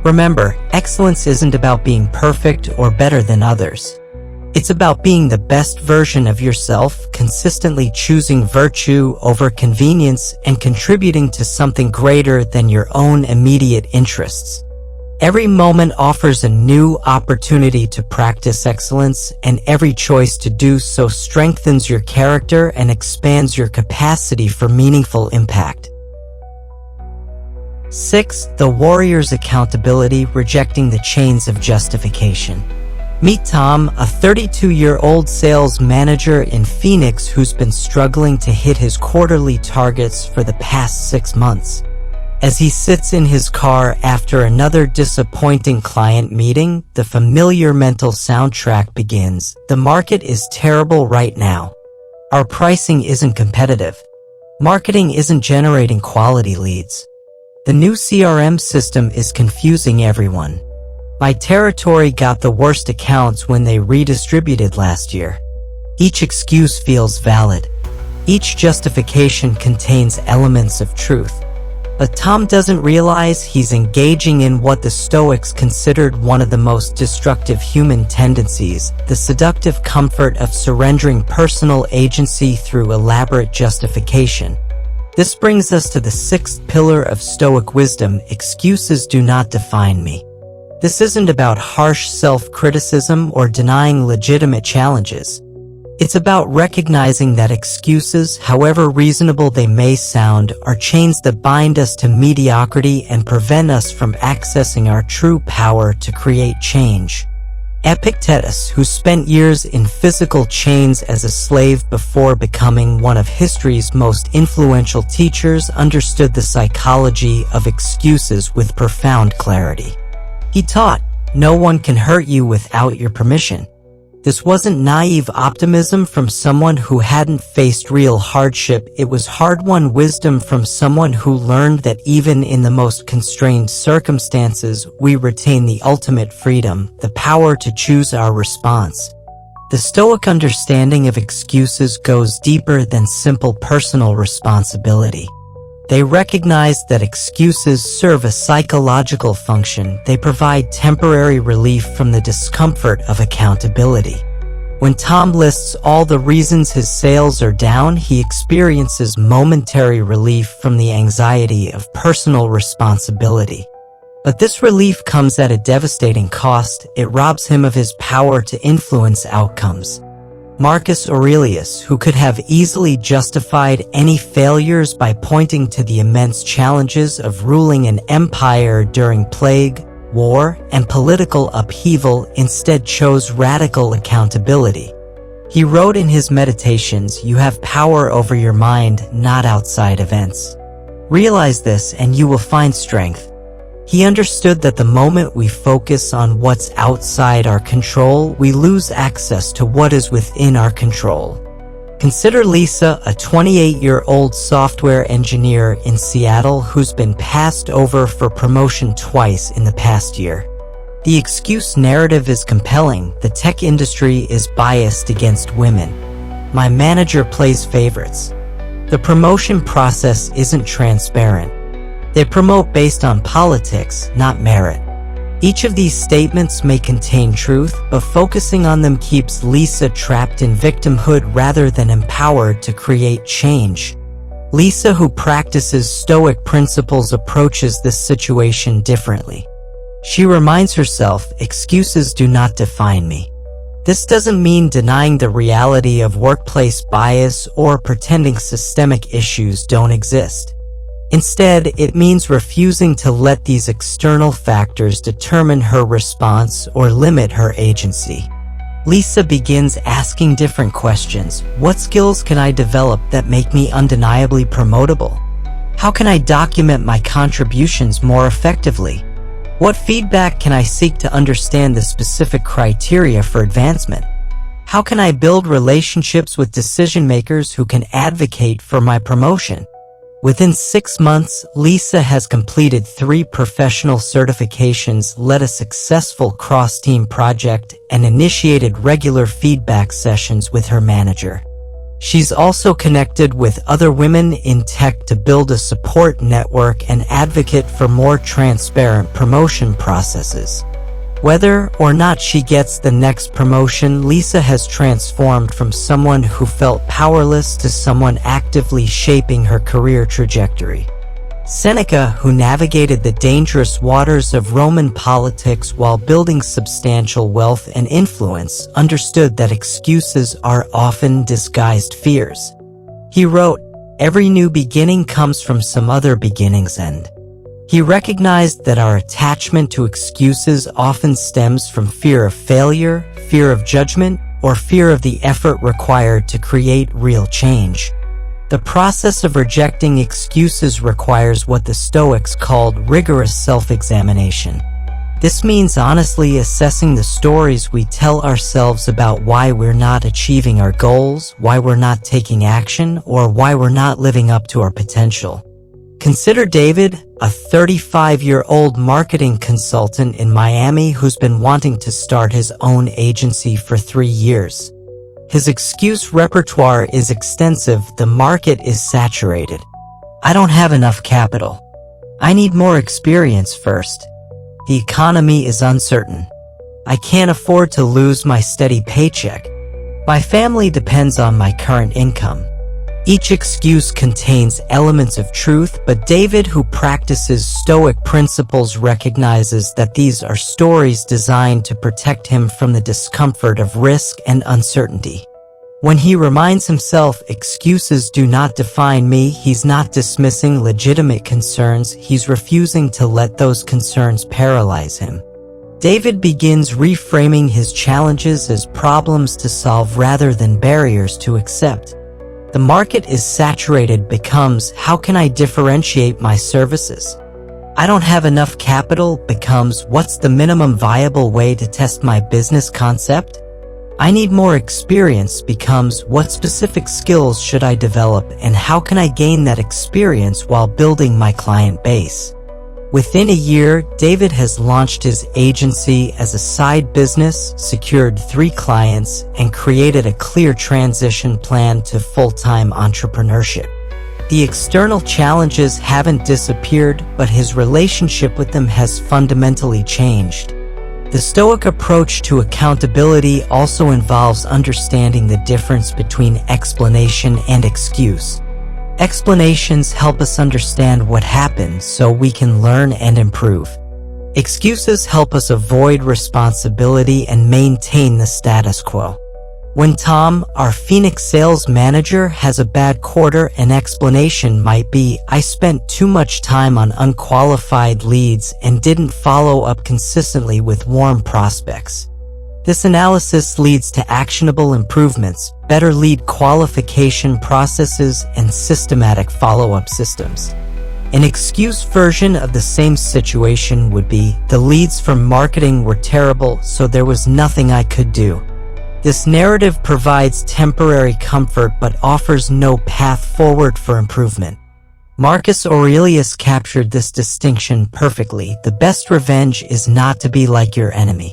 Remember, excellence isn't about being perfect or better than others. It's about being the best version of yourself, consistently choosing virtue over convenience and contributing to something greater than your own immediate interests. Every moment offers a new opportunity to practice excellence, and every choice to do so strengthens your character and expands your capacity for meaningful impact. 6. The warrior's accountability, rejecting the chains of justification. Meet Tom, a 32-year-old sales manager in Phoenix who's been struggling to hit his quarterly targets for the past 6 months. As he sits in his car after another disappointing client meeting, the familiar mental soundtrack begins. The market is terrible right now. Our pricing isn't competitive. Marketing isn't generating quality leads. The new CRM system is confusing everyone. My territory got the worst accounts when they redistributed last year. Each excuse feels valid. Each justification contains elements of truth. But Tom doesn't realize he's engaging in what the Stoics considered one of the most destructive human tendencies, the seductive comfort of surrendering personal agency through elaborate justification. This brings us to the 6th pillar of Stoic wisdom: excuses do not define me. This isn't about harsh self-criticism or denying legitimate challenges. It's about recognizing that excuses, however reasonable they may sound, are chains that bind us to mediocrity and prevent us from accessing our true power to create change. Epictetus, who spent years in physical chains as a slave before becoming one of history's most influential teachers, understood the psychology of excuses with profound clarity. He taught, "No one can hurt you without your permission." This wasn't naive optimism from someone who hadn't faced real hardship, it was hard-won wisdom from someone who learned that even in the most constrained circumstances, we retain the ultimate freedom, the power to choose our response. The Stoic understanding of excuses goes deeper than simple personal responsibility. They recognize that excuses serve a psychological function. They provide temporary relief from the discomfort of accountability. When Tom lists all the reasons his sales are down, he experiences momentary relief from the anxiety of personal responsibility. But this relief comes at a devastating cost. It robs him of his power to influence outcomes. Marcus Aurelius, who could have easily justified any failures by pointing to the immense challenges of ruling an empire during plague, war, and political upheaval, instead chose radical accountability. He wrote in his Meditations, "You have power over your mind, not outside events. Realize this and you will find strength." He understood that the moment we focus on what's outside our control, we lose access to what is within our control. Consider Lisa, a 28-year-old software engineer in Seattle who's been passed over for promotion twice in the past year. The excuse narrative is compelling. The tech industry is biased against women. My manager plays favorites. The promotion process isn't transparent. They promote based on politics, not merit. Each of these statements may contain truth, but focusing on them keeps Lisa trapped in victimhood rather than empowered to create change. Lisa, who practices Stoic principles, approaches this situation differently. She reminds herself, excuses do not define me. This doesn't mean denying the reality of workplace bias or pretending systemic issues don't exist. Instead, it means refusing to let these external factors determine her response or limit her agency. Lisa begins asking different questions. What skills can I develop that make me undeniably promotable? How can I document my contributions more effectively? What feedback can I seek to understand the specific criteria for advancement? How can I build relationships with decision makers who can advocate for my promotion? Within 6 months, Lisa has completed 3 professional certifications, led a successful cross-team project, and initiated regular feedback sessions with her manager. She's also connected with other women in tech to build a support network and advocate for more transparent promotion processes. Whether or not she gets the next promotion, Lisa has transformed from someone who felt powerless to someone actively shaping her career trajectory. Seneca, who navigated the dangerous waters of Roman politics while building substantial wealth and influence, understood that excuses are often disguised fears. He wrote, "Every new beginning comes from some other beginning's end." He recognized that our attachment to excuses often stems from fear of failure, fear of judgment, or fear of the effort required to create real change. The process of rejecting excuses requires what the Stoics called rigorous self-examination. This means honestly assessing the stories we tell ourselves about why we're not achieving our goals, why we're not taking action, or why we're not living up to our potential. Consider David, a 35-year-old marketing consultant in Miami who's been wanting to start his own agency for 3 years. His excuse repertoire is extensive. The market is saturated. I don't have enough capital. I need more experience first. The economy is uncertain. I can't afford to lose my steady paycheck. My family depends on my current income. Each excuse contains elements of truth, but David, who practices Stoic principles, recognizes that these are stories designed to protect him from the discomfort of risk and uncertainty. When he reminds himself, excuses do not define me, he's not dismissing legitimate concerns, he's refusing to let those concerns paralyze him. David begins reframing his challenges as problems to solve rather than barriers to accept. The market is saturated becomes, how can I differentiate my services? I don't have enough capital becomes, what's the minimum viable way to test my business concept? I need more experience becomes, what specific skills should I develop and how can I gain that experience while building my client base? Within a year, David has launched his agency as a side business, secured 3 clients, and created a clear transition plan to full-time entrepreneurship. The external challenges haven't disappeared, but his relationship with them has fundamentally changed. The Stoic approach to accountability also involves understanding the difference between explanation and excuse. Explanations help us understand what happened so we can learn and improve. Excuses help us avoid responsibility and maintain the status quo. When Tom, our Phoenix sales manager, has a bad quarter, an explanation might be, "I spent too much time on unqualified leads and didn't follow up consistently with warm prospects." This analysis leads to actionable improvements, better lead qualification processes, and systematic follow-up systems. An excuse version of the same situation would be, "The leads from marketing were terrible, so there was nothing I could do." This narrative provides temporary comfort but offers no path forward for improvement. Marcus Aurelius captured this distinction perfectly. The best revenge is not to be like your enemy.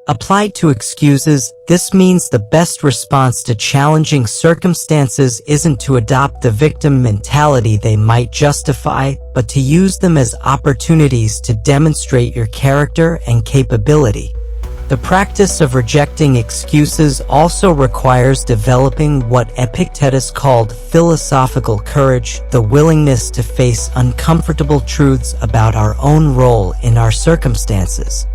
Applied to excuses, this means the best response to challenging circumstances isn't to adopt the victim mentality they might justify, but to use them as opportunities to demonstrate your character and capability. The practice of rejecting excuses also requires developing what Epictetus called philosophical courage, the willingness to face uncomfortable truths about our own role in our circumstances.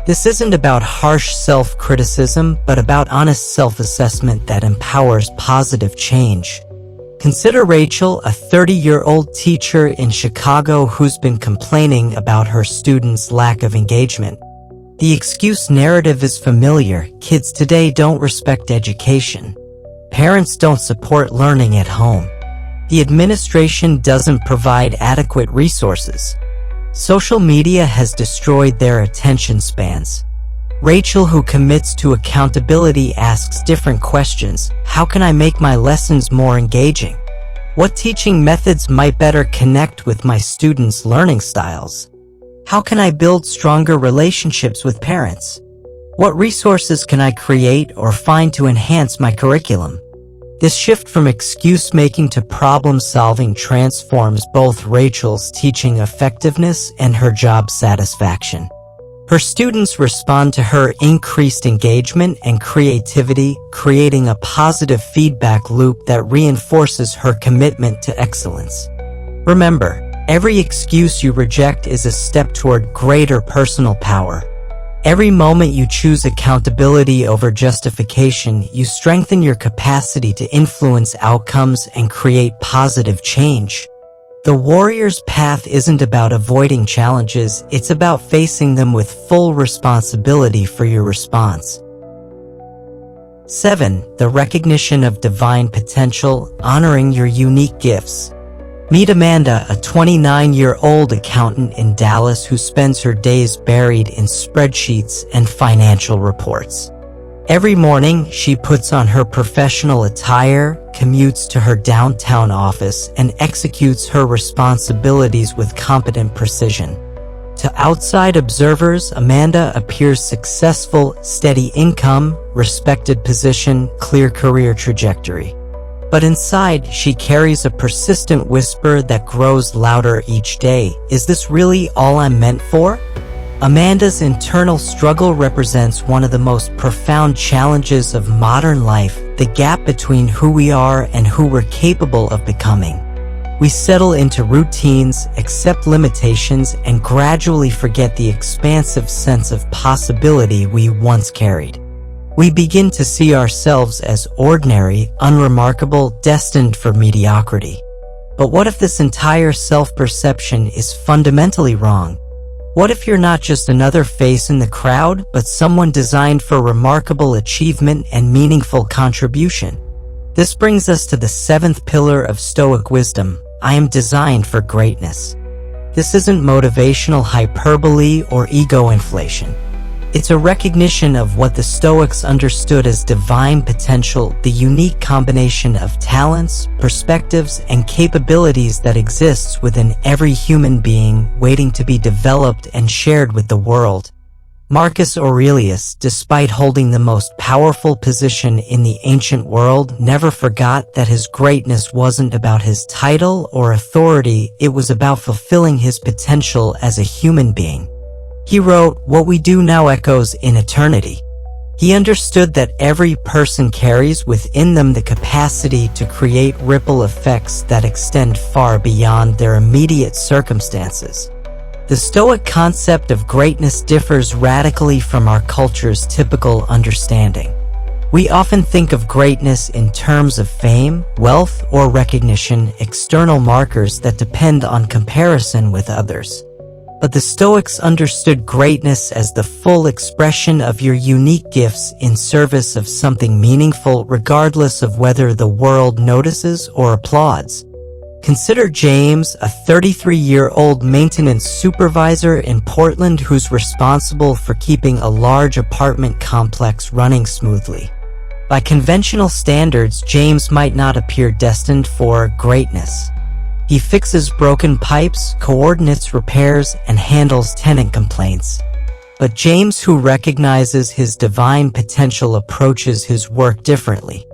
This isn't about harsh self-criticism, but about honest self-assessment that empowers positive change. Consider Rachel, a 30-year-old teacher in Chicago who's been complaining about her students' lack of engagement. The excuse narrative is familiar. Kids today don't respect education. Parents don't support learning at home. The administration doesn't provide adequate resources. Social media has destroyed their attention spans. Rachel, who commits to accountability, asks different questions. How can I make my lessons more engaging? What teaching methods might better connect with my students' learning styles? How can I build stronger relationships with parents? What resources can I create or find to enhance my curriculum? This shift from excuse-making to problem-solving transforms both Rachel's teaching effectiveness and her job satisfaction. Her students respond to her increased engagement and creativity, creating a positive feedback loop that reinforces her commitment to excellence. Remember, every excuse you reject is a step toward greater personal power. Every moment you choose accountability over justification, you strengthen your capacity to influence outcomes and create positive change. The warrior's path isn't about avoiding challenges, it's about facing them with full responsibility for your response. 7. The recognition of divine potential, honoring your unique gifts. Meet Amanda, a 29-year-old accountant in Dallas who spends her days buried in spreadsheets and financial reports. Every morning, she puts on her professional attire, commutes to her downtown office, and executes her responsibilities with competent precision. To outside observers, Amanda appears successful, steady income, respected position, clear career trajectory. But inside, she carries a persistent whisper that grows louder each day. Is this really all I'm meant for? Amanda's internal struggle represents one of the most profound challenges of modern life, the gap between who we are and who we're capable of becoming. We settle into routines, accept limitations, and gradually forget the expansive sense of possibility we once carried. We begin to see ourselves as ordinary, unremarkable, destined for mediocrity. But what if this entire self-perception is fundamentally wrong? What if you're not just another face in the crowd, but someone designed for remarkable achievement and meaningful contribution? This brings us to the 7th pillar of Stoic wisdom. I am designed for greatness. This isn't motivational hyperbole or ego inflation. It's a recognition of what the Stoics understood as divine potential, the unique combination of talents, perspectives, and capabilities that exists within every human being, waiting to be developed and shared with the world. Marcus Aurelius, despite holding the most powerful position in the ancient world, never forgot that his greatness wasn't about his title or authority, it was about fulfilling his potential as a human being. He wrote, "What we do now echoes in eternity." He understood that every person carries within them the capacity to create ripple effects that extend far beyond their immediate circumstances. The Stoic concept of greatness differs radically from our culture's typical understanding. We often think of greatness in terms of fame, wealth, or recognition, external markers that depend on comparison with others. But the Stoics understood greatness as the full expression of your unique gifts in service of something meaningful, regardless of whether the world notices or applauds. Consider James, a 33-year-old maintenance supervisor in Portland who's responsible for keeping a large apartment complex running smoothly. By conventional standards, James might not appear destined for greatness. He fixes broken pipes, coordinates repairs, and handles tenant complaints. But James, who recognizes his divine potential, approaches his work differently.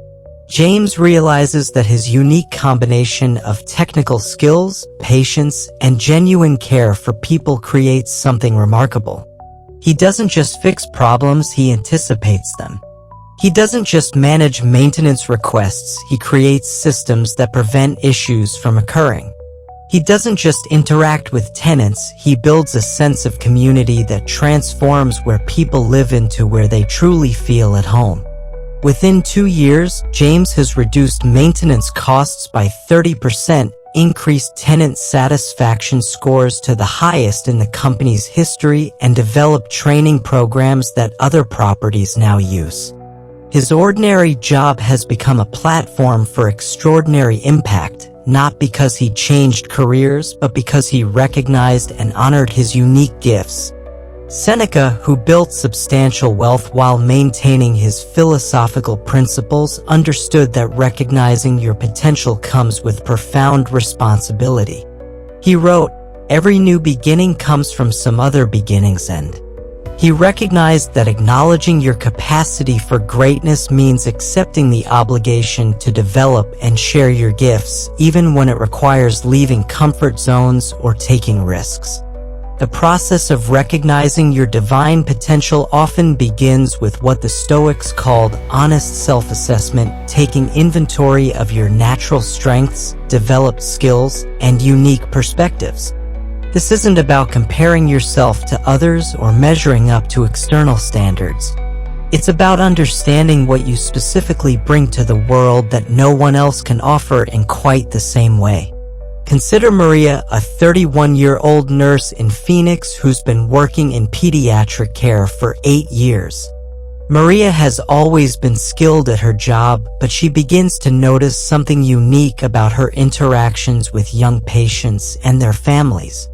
James realizes that his unique combination of technical skills, patience, and genuine care for people creates something remarkable. He doesn't just fix problems, he anticipates them. He doesn't just manage maintenance requests, he creates systems that prevent issues from occurring. He doesn't just interact with tenants, he builds a sense of community that transforms where people live into where they truly feel at home. Within 2 years, James has reduced maintenance costs by 30%, increased tenant satisfaction scores to the highest in the company's history, and developed training programs that other properties now use. His ordinary job has become a platform for extraordinary impact, not because he changed careers, but because he recognized and honored his unique gifts. Seneca, who built substantial wealth while maintaining his philosophical principles, understood that recognizing your potential comes with profound responsibility. He wrote, "Every new beginning comes from some other beginning's end." He recognized that acknowledging your capacity for greatness means accepting the obligation to develop and share your gifts, even when it requires leaving comfort zones or taking risks. The process of recognizing your divine potential often begins with what the Stoics called honest self-assessment, taking inventory of your natural strengths, developed skills, and unique perspectives. This isn't about comparing yourself to others or measuring up to external standards. It's about understanding what you specifically bring to the world that no one else can offer in quite the same way. Consider Maria, a 31-year-old nurse in Phoenix who's been working in pediatric care for 8 years. Maria has always been skilled at her job, but she begins to notice something unique about her interactions with young patients and their families.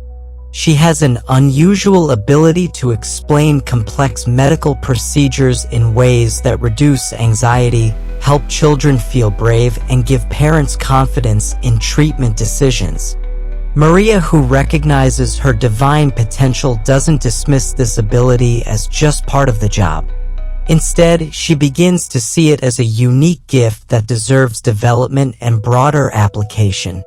She has an unusual ability to explain complex medical procedures in ways that reduce anxiety, help children feel brave, and give parents confidence in treatment decisions. Maria, who recognizes her divine potential, doesn't dismiss this ability as just part of the job. Instead, she begins to see it as a unique gift that deserves development and broader application.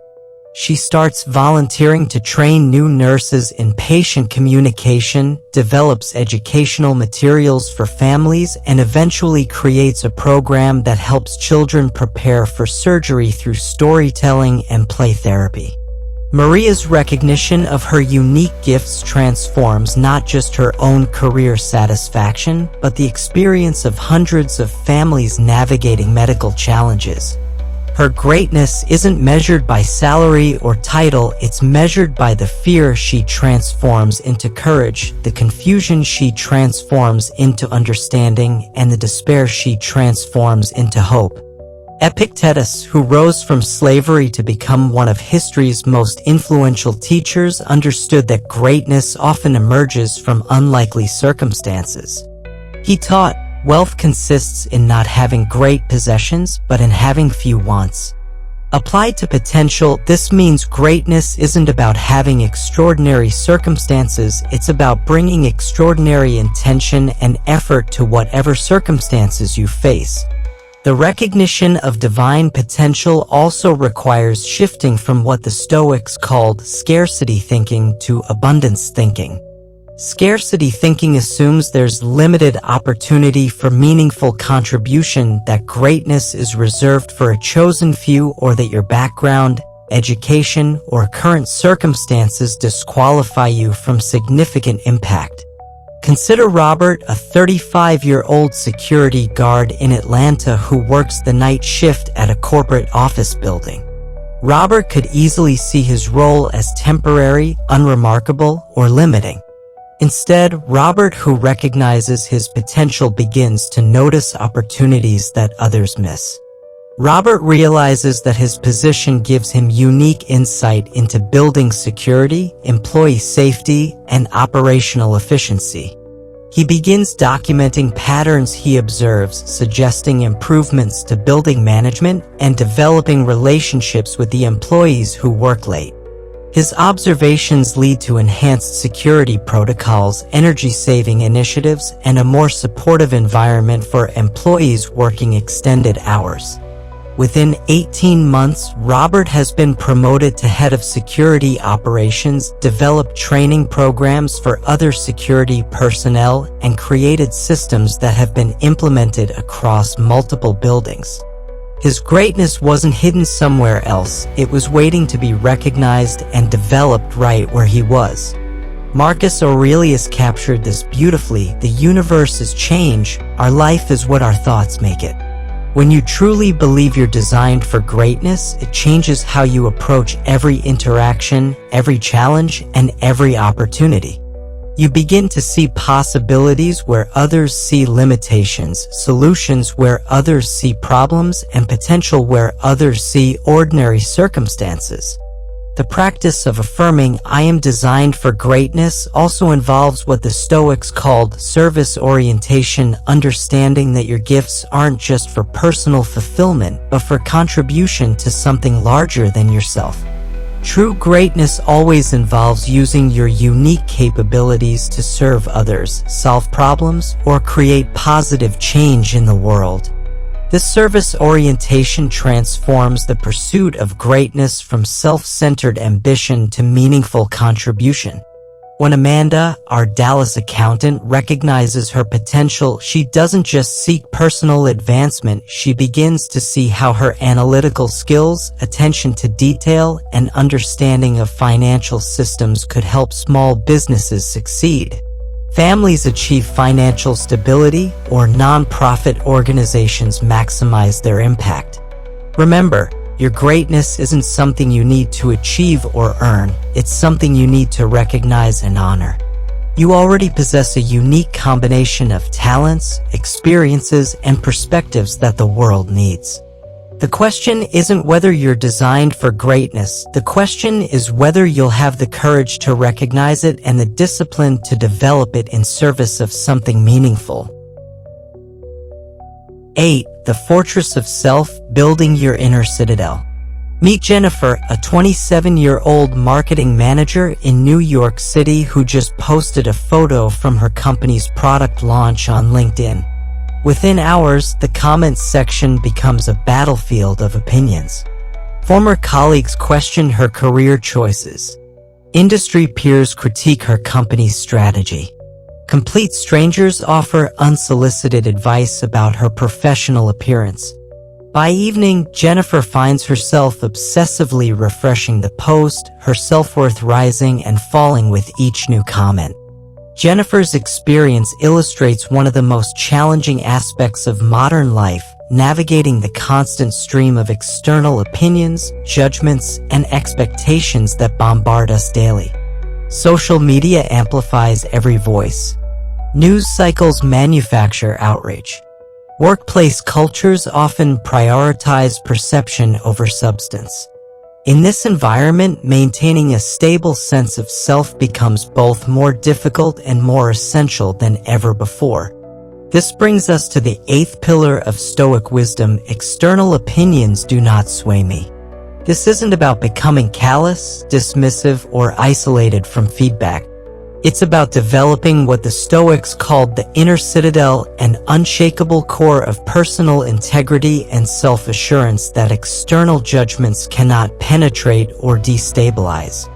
She starts volunteering to train new nurses in patient communication, develops educational materials for families, and eventually creates a program that helps children prepare for surgery through storytelling and play therapy. Maria's recognition of her unique gifts transforms not just her own career satisfaction, but the experience of hundreds of families navigating medical challenges. Her greatness isn't measured by salary or title, it's measured by the fear she transforms into courage, the confusion she transforms into understanding, and the despair she transforms into hope. Epictetus, who rose from slavery to become one of history's most influential teachers, understood that greatness often emerges from unlikely circumstances. He taught, "Wealth consists in not having great possessions, but in having few wants." Applied to potential, this means greatness isn't about having extraordinary circumstances, it's about bringing extraordinary intention and effort to whatever circumstances you face. The recognition of divine potential also requires shifting from what the Stoics called scarcity thinking to abundance thinking. Scarcity thinking assumes there's limited opportunity for meaningful contribution, that greatness is reserved for a chosen few, or that your background, education, or current circumstances disqualify you from significant impact. Consider Robert, a 35-year-old security guard in Atlanta who works the night shift at a corporate office building. Robert could easily see his role as temporary, unremarkable, or limiting. Instead, Robert, who recognizes his potential, begins to notice opportunities that others miss. Robert realizes that his position gives him unique insight into building security, employee safety, and operational efficiency. He begins documenting patterns he observes, suggesting improvements to building management, and developing relationships with the employees who work late. His observations lead to enhanced security protocols, energy-saving initiatives, and a more supportive environment for employees working extended hours. Within 18 months, Robert has been promoted to head of security operations, developed training programs for other security personnel, and created systems that have been implemented across multiple buildings. His greatness wasn't hidden somewhere else, it was waiting to be recognized and developed right where he was. Marcus Aurelius captured this beautifully: the universe is change, our life is what our thoughts make it. When you truly believe you're designed for greatness, it changes how you approach every interaction, every challenge, and every opportunity. You begin to see possibilities where others see limitations, solutions where others see problems, and potential where others see ordinary circumstances. The practice of affirming "I am designed for greatness" also involves what the Stoics called service orientation, understanding that your gifts aren't just for personal fulfillment, but for contribution to something larger than yourself. True greatness always involves using your unique capabilities to serve others, solve problems, or create positive change in the world. This service orientation transforms the pursuit of greatness from self-centered ambition to meaningful contribution. When Amanda, our Dallas accountant, recognizes her potential, she doesn't just seek personal advancement, she begins to see how her analytical skills, attention to detail, and understanding of financial systems could help small businesses succeed. Families achieve financial stability, or nonprofit organizations maximize their impact. Remember, your greatness isn't something you need to achieve or earn, it's something you need to recognize and honor. You already possess a unique combination of talents, experiences, and perspectives that the world needs. The question isn't whether you're designed for greatness, the question is whether you'll have the courage to recognize it and the discipline to develop it in service of something meaningful. 8. The Fortress of Self, Building Your Inner Citadel. Meet Jennifer, a 27-year-old marketing manager in New York City who just posted a photo from her company's product launch on LinkedIn. Within hours, the comments section becomes a battlefield of opinions. Former colleagues question her career choices. Industry peers critique her company's strategy. Complete strangers offer unsolicited advice about her professional appearance. By evening, Jennifer finds herself obsessively refreshing the post, her self-worth rising and falling with each new comment. Jennifer's experience illustrates one of the most challenging aspects of modern life, navigating the constant stream of external opinions, judgments, and expectations that bombard us daily. Social media amplifies every voice. News cycles manufacture outrage. Workplace cultures often prioritize perception over substance. In this environment, maintaining a stable sense of self becomes both more difficult and more essential than ever before. This brings us to the 8th pillar of Stoic wisdom: external opinions do not sway me. This isn't about becoming callous, dismissive, or isolated from feedback. It's about developing what the Stoics called the inner citadel, an unshakable core of personal integrity and self-assurance that external judgments cannot penetrate or destabilize.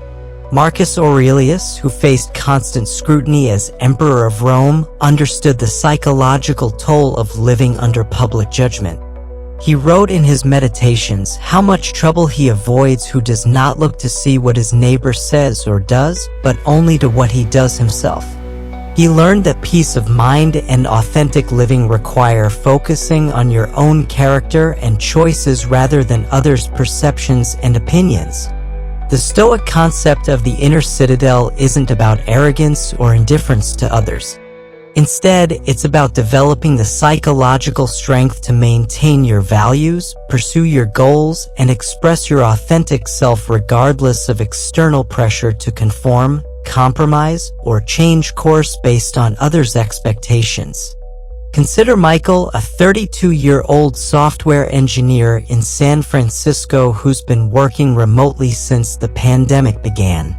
Marcus Aurelius, who faced constant scrutiny as Emperor of Rome, understood the psychological toll of living under public judgment. He wrote in his Meditations how much trouble he avoids who does not look to see what his neighbor says or does, but only to what he does himself. He learned that peace of mind and authentic living require focusing on your own character and choices rather than others' perceptions and opinions. The Stoic concept of the inner citadel isn't about arrogance or indifference to others. Instead, it's about developing the psychological strength to maintain your values, pursue your goals, and express your authentic self regardless of external pressure to conform, compromise, or change course based on others' expectations. Consider Michael, a 32-year-old software engineer in San Francisco who's been working remotely since the pandemic began.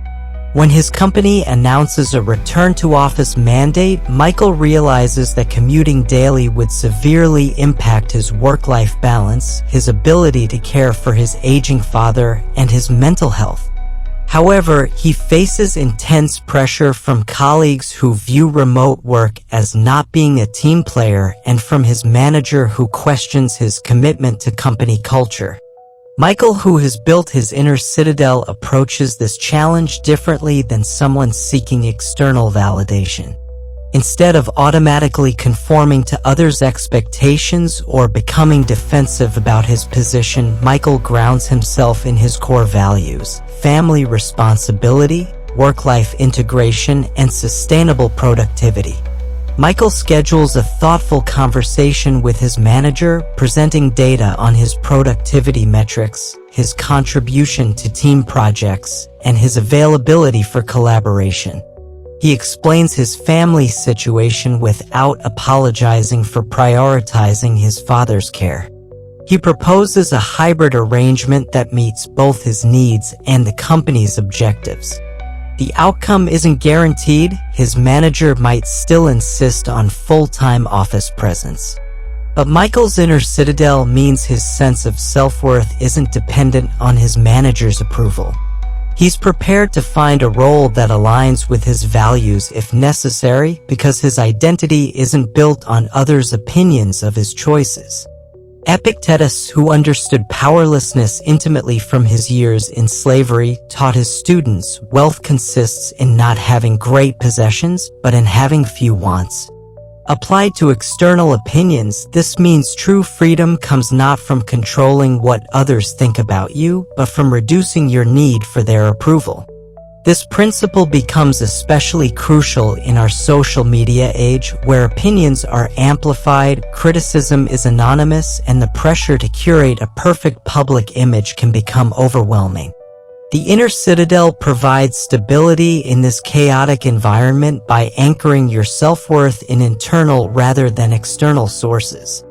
When his company announces a return-to-office mandate, Michael realizes that commuting daily would severely impact his work-life balance, his ability to care for his aging father, and his mental health. However, he faces intense pressure from colleagues who view remote work as not being a team player and from his manager who questions his commitment to company culture. Michael, who has built his inner citadel, approaches this challenge differently than someone seeking external validation. Instead of automatically conforming to others' expectations or becoming defensive about his position, Michael grounds himself in his core values: family responsibility, work-life integration, and sustainable productivity. Michael schedules a thoughtful conversation with his manager, presenting data on his productivity metrics, his contribution to team projects, and his availability for collaboration. He explains his family situation without apologizing for prioritizing his father's care. He proposes a hybrid arrangement that meets both his needs and the company's objectives. The outcome isn't guaranteed. His manager might still insist on full-time office presence. But Michael's inner citadel means his sense of self-worth isn't dependent on his manager's approval. He's prepared to find a role that aligns with his values if necessary, because his identity isn't built on others' opinions of his choices. Epictetus, who understood powerlessness intimately from his years in slavery, taught his students wealth consists in not having great possessions, but in having few wants. Applied to external opinions, this means true freedom comes not from controlling what others think about you, but from reducing your need for their approval. This principle becomes especially crucial in our social media age, where opinions are amplified, criticism is anonymous, and the pressure to curate a perfect public image can become overwhelming. The inner citadel provides stability in this chaotic environment by anchoring your self-worth in internal rather than external sources.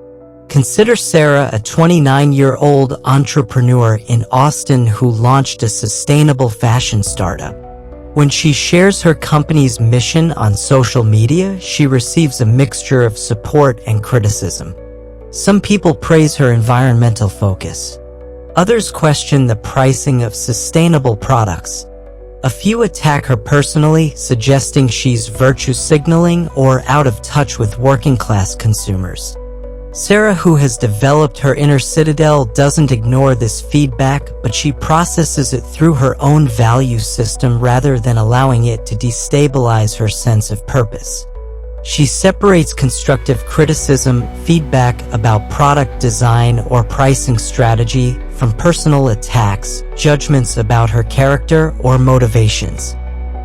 Consider Sarah, a 29-year-old entrepreneur in Austin who launched a sustainable fashion startup. When she shares her company's mission on social media, she receives a mixture of support and criticism. Some people praise her environmental focus. Others question the pricing of sustainable products. A few attack her personally, suggesting she's virtue signaling or out of touch with working-class consumers. Sarah, who has developed her inner citadel, doesn't ignore this feedback, but she processes it through her own value system rather than allowing it to destabilize her sense of purpose. She separates constructive criticism, feedback about product design or pricing strategy, from personal attacks, judgments about her character or motivations.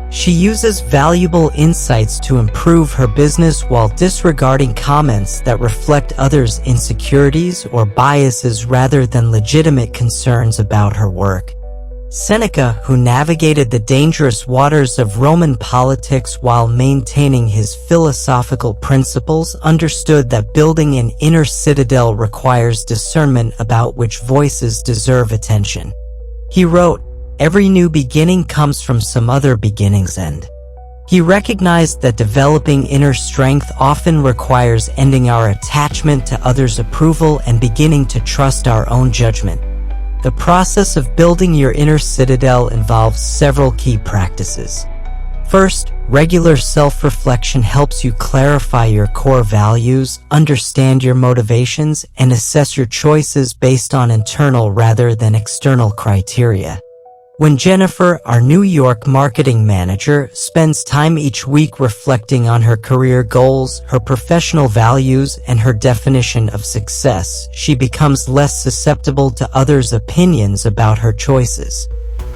She uses valuable insights to improve her business while disregarding comments that reflect others' insecurities or biases rather than legitimate concerns about her work. Seneca, who navigated the dangerous waters of Roman politics while maintaining his philosophical principles, understood that building an inner citadel requires discernment about which voices deserve attention. He wrote, "Every new beginning comes from some other beginning's end." He recognized that developing inner strength often requires ending our attachment to others' approval and beginning to trust our own judgment. The process of building your inner citadel involves several key practices. First, regular self-reflection helps you clarify your core values, understand your motivations, and assess your choices based on internal rather than external criteria. When Jennifer, our New York marketing manager, spends time each week reflecting on her career goals, her professional values, and her definition of success, she becomes less susceptible to others' opinions about her choices.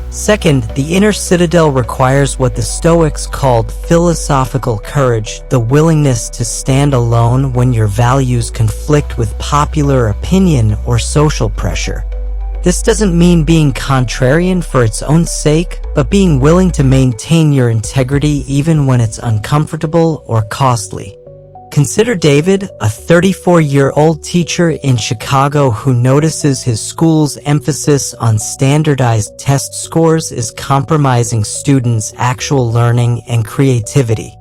Second, the inner citadel requires what the Stoics called philosophical courage, the willingness to stand alone when your values conflict with popular opinion or social pressure. This doesn't mean being contrarian for its own sake, but being willing to maintain your integrity even when it's uncomfortable or costly. Consider David, a 34-year-old teacher in Chicago who notices his school's emphasis on standardized test scores is compromising students' actual learning and creativity.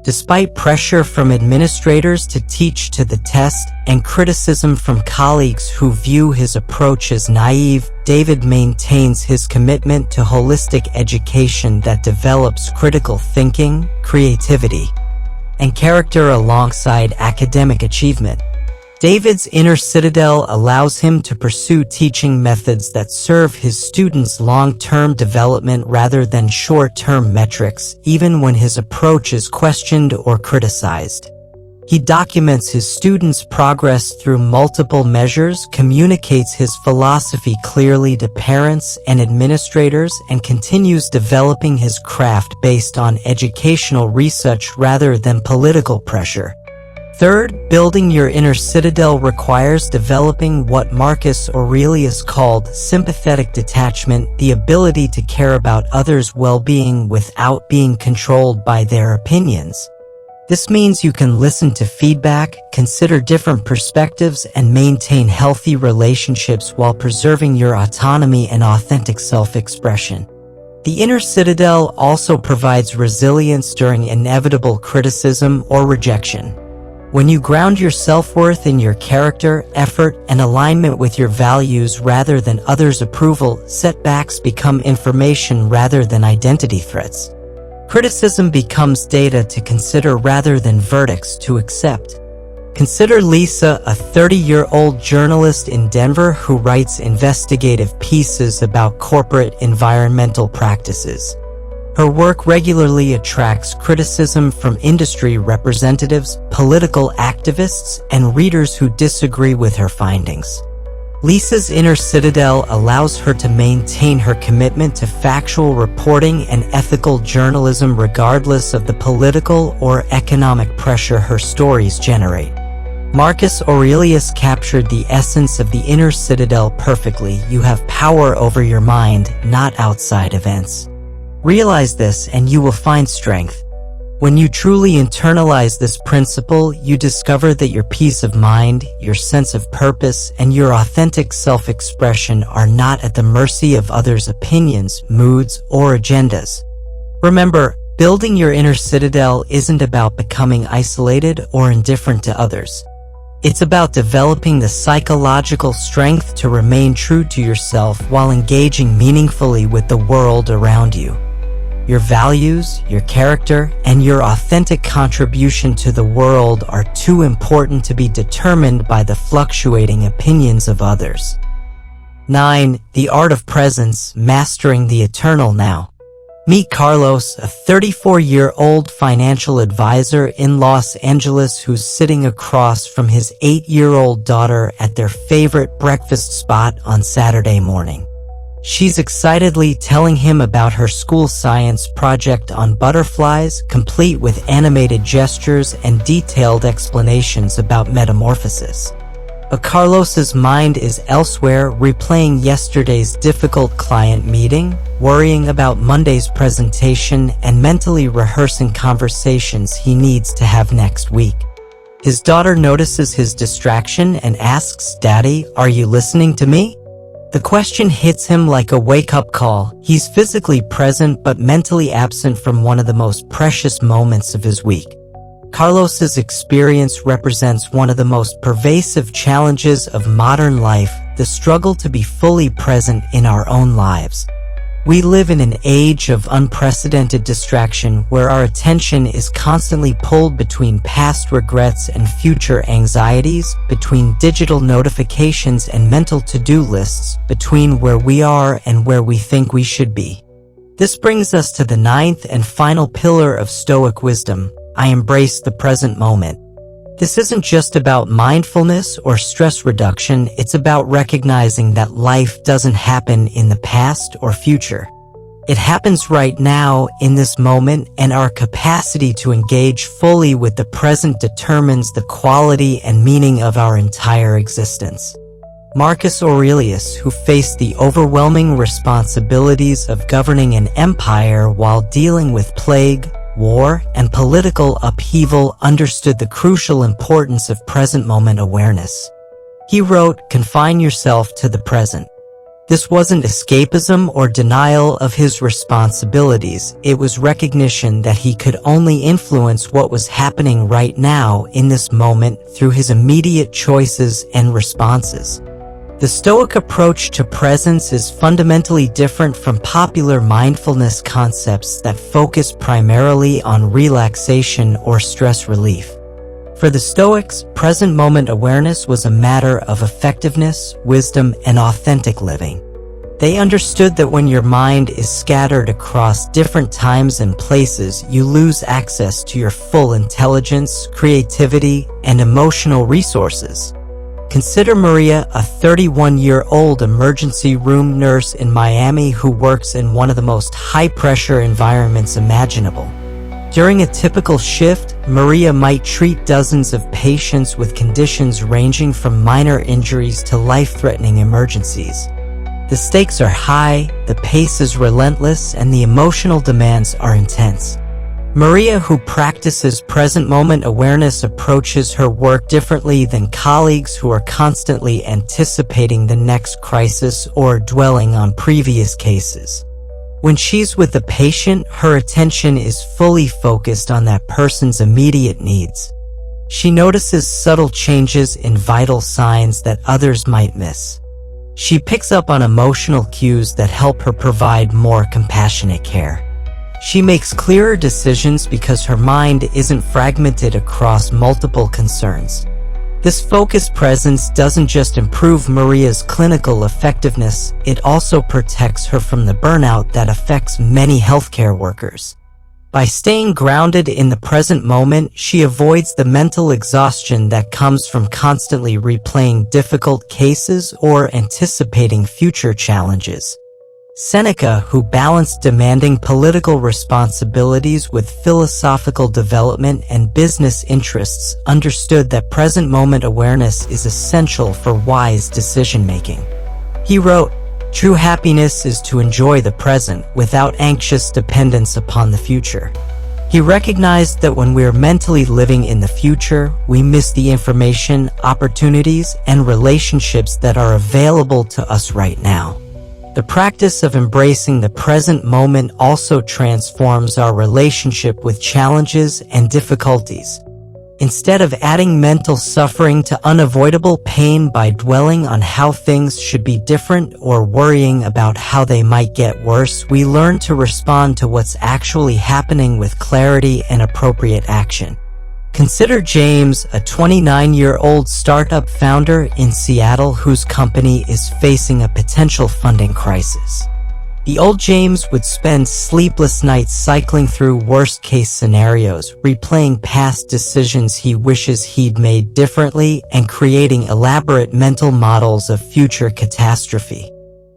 Despite pressure from administrators to teach to the test and criticism from colleagues who view his approach as naive, David maintains his commitment to holistic education that develops critical thinking, creativity, and character alongside academic achievement. David's inner citadel allows him to pursue teaching methods that serve his students' long-term development rather than short-term metrics, even when his approach is questioned or criticized. He documents his students' progress through multiple measures, communicates his philosophy clearly to parents and administrators, and continues developing his craft based on educational research rather than political pressure. Third, building your inner citadel requires developing what Marcus Aurelius called sympathetic detachment, the ability to care about others' well-being without being controlled by their opinions. This means you can listen to feedback, consider different perspectives, and maintain healthy relationships while preserving your autonomy and authentic self-expression. The inner citadel also provides resilience during inevitable criticism or rejection. When you ground your self-worth in your character, effort, and alignment with your values rather than others' approval, setbacks become information rather than identity threats. Criticism becomes data to consider rather than verdicts to accept. Consider Lisa, a 30-year-old journalist in Denver who writes investigative pieces about corporate environmental practices. Her work regularly attracts criticism from industry representatives, political activists, and readers who disagree with her findings. Lisa's inner citadel allows her to maintain her commitment to factual reporting and ethical journalism regardless of the political or economic pressure her stories generate. Marcus Aurelius captured the essence of the inner citadel perfectly. You have power over your mind, not outside events. Realize this and you will find strength. When you truly internalize this principle, you discover that your peace of mind, your sense of purpose, and your authentic self-expression are not at the mercy of others' opinions, moods, or agendas. Remember, building your inner citadel isn't about becoming isolated or indifferent to others. It's about developing the psychological strength to remain true to yourself while engaging meaningfully with the world around you. Your values, your character, and your authentic contribution to the world are too important to be determined by the fluctuating opinions of others. 9. The art of presence, mastering the eternal now. Meet Carlos, a 34-year-old financial advisor in Los Angeles who's sitting across from his 8-year-old daughter at their favorite breakfast spot on Saturday morning. She's excitedly telling him about her school science project on butterflies, complete with animated gestures and detailed explanations about metamorphosis. But Carlos's mind is elsewhere, replaying yesterday's difficult client meeting, worrying about Monday's presentation, and mentally rehearsing conversations he needs to have next week. His daughter notices his distraction and asks, "Daddy, are you listening to me?" The question hits him like a wake-up call. He's physically present but mentally absent from one of the most precious moments of his week. Carlos's experience represents one of the most pervasive challenges of modern life, the struggle to be fully present in our own lives. We live in an age of unprecedented distraction where our attention is constantly pulled between past regrets and future anxieties, between digital notifications and mental to-do lists, between where we are and where we think we should be. This brings us to the ninth and final pillar of Stoic wisdom: I embrace the present moment. This isn't just about mindfulness or stress reduction, it's about recognizing that life doesn't happen in the past or future. It happens right now, in this moment, and our capacity to engage fully with the present determines the quality and meaning of our entire existence. Marcus Aurelius, who faced the overwhelming responsibilities of governing an empire while dealing with plague, war, and political upheaval, understood the crucial importance of present moment awareness. He wrote, "Confine yourself to the present." This wasn't escapism or denial of his responsibilities, it was recognition that he could only influence what was happening right now in this moment through his immediate choices and responses. The Stoic approach to presence is fundamentally different from popular mindfulness concepts that focus primarily on relaxation or stress relief. For the Stoics, present moment awareness was a matter of effectiveness, wisdom, and authentic living. They understood that when your mind is scattered across different times and places, you lose access to your full intelligence, creativity, and emotional resources. Consider Maria, a 31-year-old emergency room nurse in Miami who works in one of the most high-pressure environments imaginable. During a typical shift, Maria might treat dozens of patients with conditions ranging from minor injuries to life-threatening emergencies. The stakes are high, the pace is relentless, and the emotional demands are intense. Maria, who practices present moment awareness, approaches her work differently than colleagues who are constantly anticipating the next crisis or dwelling on previous cases. When she's with a patient, her attention is fully focused on that person's immediate needs. She notices subtle changes in vital signs that others might miss. She picks up on emotional cues that help her provide more compassionate care. She makes clearer decisions because her mind isn't fragmented across multiple concerns. This focused presence doesn't just improve Maria's clinical effectiveness, it also protects her from the burnout that affects many healthcare workers. By staying grounded in the present moment, she avoids the mental exhaustion that comes from constantly replaying difficult cases or anticipating future challenges. Seneca, who balanced demanding political responsibilities with philosophical development and business interests, understood that present moment awareness is essential for wise decision-making. He wrote, "True happiness is to enjoy the present without anxious dependence upon the future." He recognized that when we're mentally living in the future, we miss the information, opportunities, and relationships that are available to us right now. The practice of embracing the present moment also transforms our relationship with challenges and difficulties. Instead of adding mental suffering to unavoidable pain by dwelling on how things should be different or worrying about how they might get worse, we learn to respond to what's actually happening with clarity and appropriate action. Consider James, a 29-year-old startup founder in Seattle whose company is facing a potential funding crisis. The old James would spend sleepless nights cycling through worst-case scenarios, replaying past decisions he wishes he'd made differently, and creating elaborate mental models of future catastrophe.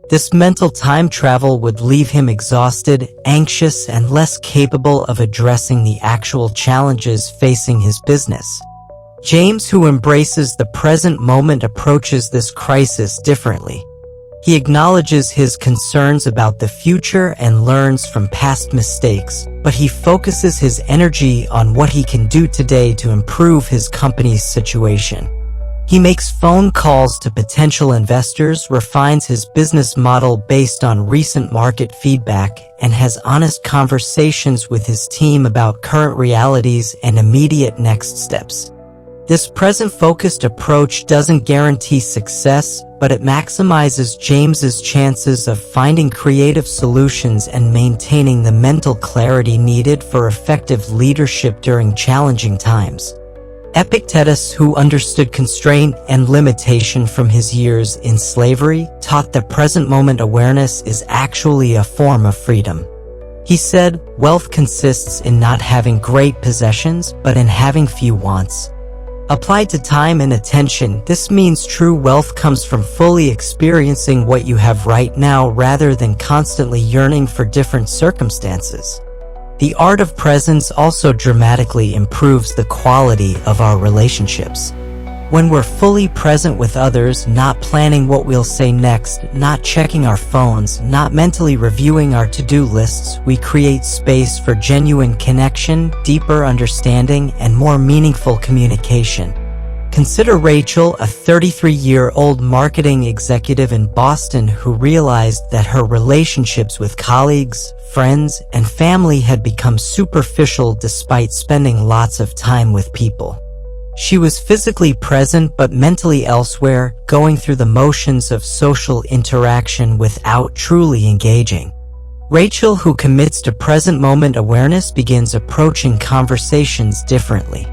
This mental time travel would leave him exhausted, anxious, and less capable of addressing the actual challenges facing his business. James, who embraces the present moment, approaches this crisis differently. He acknowledges his concerns about the future and learns from past mistakes, but he focuses his energy on what he can do today to improve his company's situation. He makes phone calls to potential investors, refines his business model based on recent market feedback, and has honest conversations with his team about current realities and immediate next steps. This present-focused approach doesn't guarantee success, but it maximizes James's chances of finding creative solutions and maintaining the mental clarity needed for effective leadership during challenging times. Epictetus, who understood constraint and limitation from his years in slavery, taught that present moment awareness is actually a form of freedom. He said, "Wealth consists in not having great possessions, but in having few wants." Applied to time and attention, this means true wealth comes from fully experiencing what you have right now rather than constantly yearning for different circumstances. The art of presence also dramatically improves the quality of our relationships. When we're fully present with others, not planning what we'll say next, not checking our phones, not mentally reviewing our to-do lists, we create space for genuine connection, deeper understanding, and more meaningful communication. Consider Rachel, a 33-year-old marketing executive in Boston who realized that her relationships with colleagues, friends, and family had become superficial despite spending lots of time with people. She was physically present but mentally elsewhere, going through the motions of social interaction without truly engaging. Rachel, who commits to present moment awareness, begins approaching conversations differently.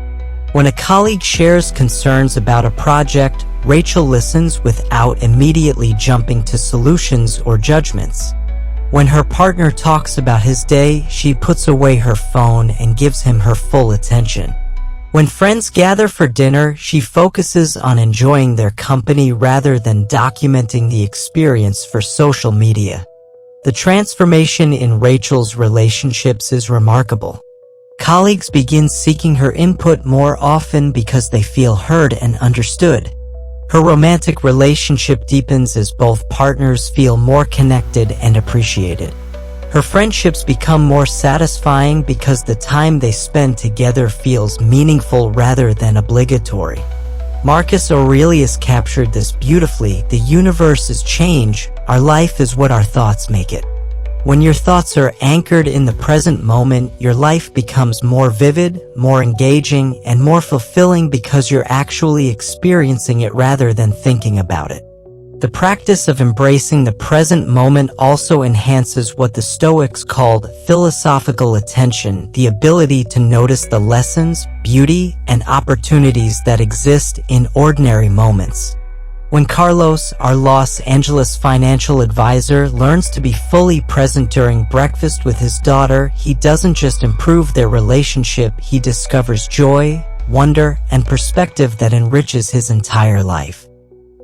When a colleague shares concerns about a project, Rachel listens without immediately jumping to solutions or judgments. When her partner talks about his day, she puts away her phone and gives him her full attention. When friends gather for dinner, she focuses on enjoying their company rather than documenting the experience for social media. The transformation in Rachel's relationships is remarkable. Colleagues begin seeking her input more often because they feel heard and understood. Her romantic relationship deepens as both partners feel more connected and appreciated. Her friendships become more satisfying because the time they spend together feels meaningful rather than obligatory. Marcus Aurelius captured this beautifully. The universe is change, our life is what our thoughts make it. When your thoughts are anchored in the present moment, your life becomes more vivid, more engaging, and more fulfilling because you're actually experiencing it rather than thinking about it. The practice of embracing the present moment also enhances what the Stoics called philosophical attention, the ability to notice the lessons, beauty, and opportunities that exist in ordinary moments. When Carlos, our Los Angeles financial advisor, learns to be fully present during breakfast with his daughter, he doesn't just improve their relationship, he discovers joy, wonder, and perspective that enriches his entire life.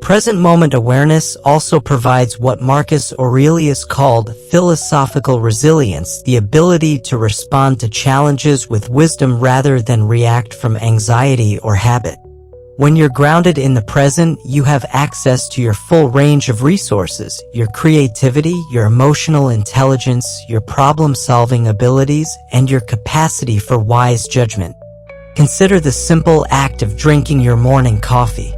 Present moment awareness also provides what Marcus Aurelius called philosophical resilience, the ability to respond to challenges with wisdom rather than react from anxiety or habit. When you're grounded in the present, you have access to your full range of resources, your creativity, your emotional intelligence, your problem-solving abilities, and your capacity for wise judgment. Consider the simple act of drinking your morning coffee.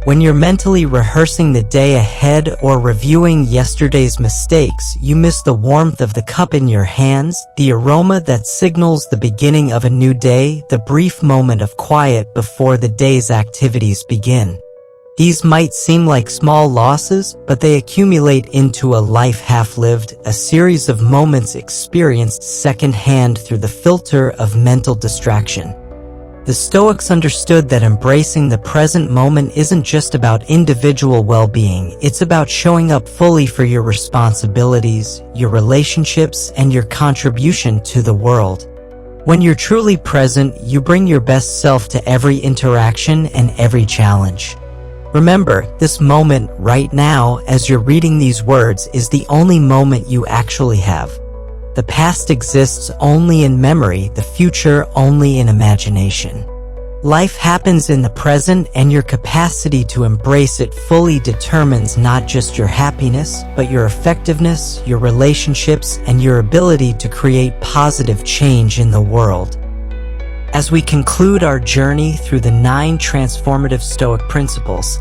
When you're mentally rehearsing the day ahead or reviewing yesterday's mistakes, you miss the warmth of the cup in your hands, the aroma that signals the beginning of a new day, the brief moment of quiet before the day's activities begin. These might seem like small losses, but they accumulate into a life half-lived, a series of moments experienced secondhand through the filter of mental distraction. The Stoics understood that embracing the present moment isn't just about individual well-being, it's about showing up fully for your responsibilities, your relationships, and your contribution to the world. When you're truly present, you bring your best self to every interaction and every challenge. Remember, this moment, right now, as you're reading these words, is the only moment you actually have. The past exists only in memory, the future only in imagination. Life happens in the present, and your capacity to embrace it fully determines not just your happiness, but your effectiveness, your relationships, and your ability to create positive change in the world. As we conclude our journey through the 9 transformative Stoic principles,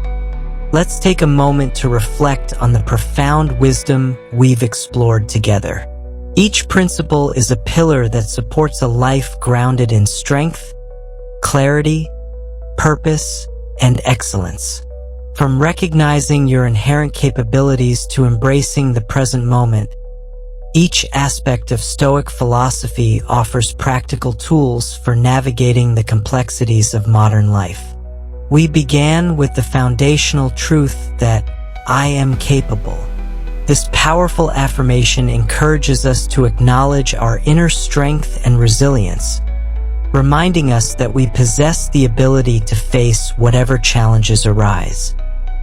let's take a moment to reflect on the profound wisdom we've explored together. Each principle is a pillar that supports a life grounded in strength, clarity, purpose, and excellence. From recognizing your inherent capabilities to embracing the present moment, each aspect of Stoic philosophy offers practical tools for navigating the complexities of modern life. We began with the foundational truth that I am capable. This powerful affirmation encourages us to acknowledge our inner strength and resilience, reminding us that we possess the ability to face whatever challenges arise.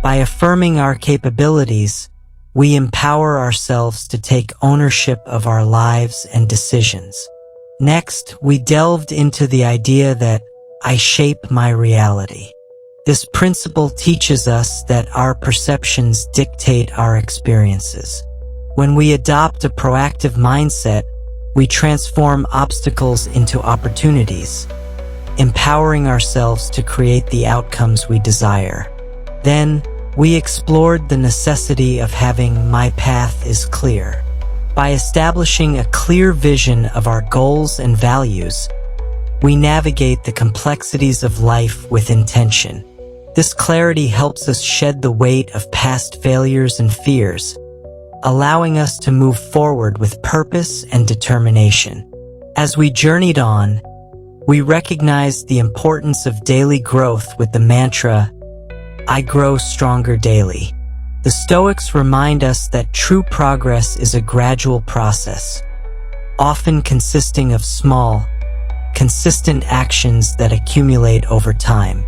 By affirming our capabilities, we empower ourselves to take ownership of our lives and decisions. Next, we delved into the idea that I shape my reality. This principle teaches us that our perceptions dictate our experiences. When we adopt a proactive mindset, we transform obstacles into opportunities, empowering ourselves to create the outcomes we desire. Then, we explored the necessity of having my path is clear. By establishing a clear vision of our goals and values, we navigate the complexities of life with intention. This clarity helps us shed the weight of past failures and fears, allowing us to move forward with purpose and determination. As we journeyed on, we recognized the importance of daily growth with the mantra, I grow stronger daily. The Stoics remind us that true progress is a gradual process, often consisting of small, consistent actions that accumulate over time.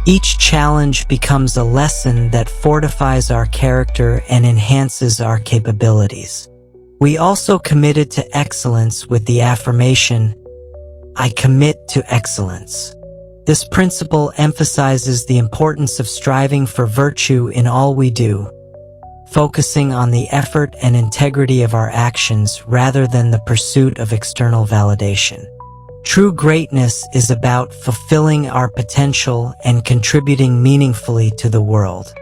Each challenge becomes a lesson that fortifies our character and enhances our capabilities. We also committed to excellence with the affirmation, I commit to excellence. This principle emphasizes the importance of striving for virtue in all we do, focusing on the effort and integrity of our actions rather than the pursuit of external validation. True greatness is about fulfilling our potential and contributing meaningfully to the world.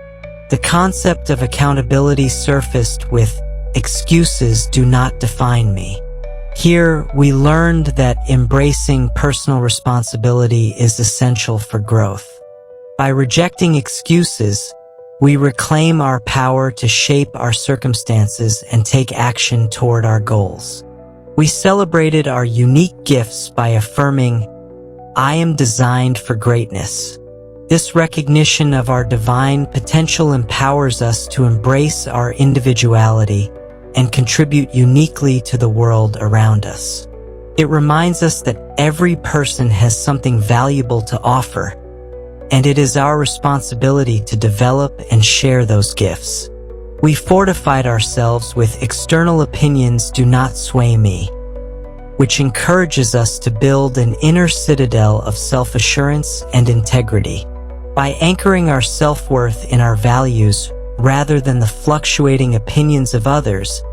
The concept of accountability surfaced with, excuses do not define me. Here, we learned that embracing personal responsibility is essential for growth. By rejecting excuses, we reclaim our power to shape our circumstances and take action toward our goals. We celebrated our unique gifts by affirming, I am designed for greatness. This recognition of our divine potential empowers us to embrace our individuality and contribute uniquely to the world around us. It reminds us that every person has something valuable to offer, and it is our responsibility to develop and share those gifts. We fortified ourselves with external opinions do not sway me, which encourages us to build an inner citadel of self-assurance and integrity. By anchoring our self-worth in our values rather than the fluctuating opinions of others,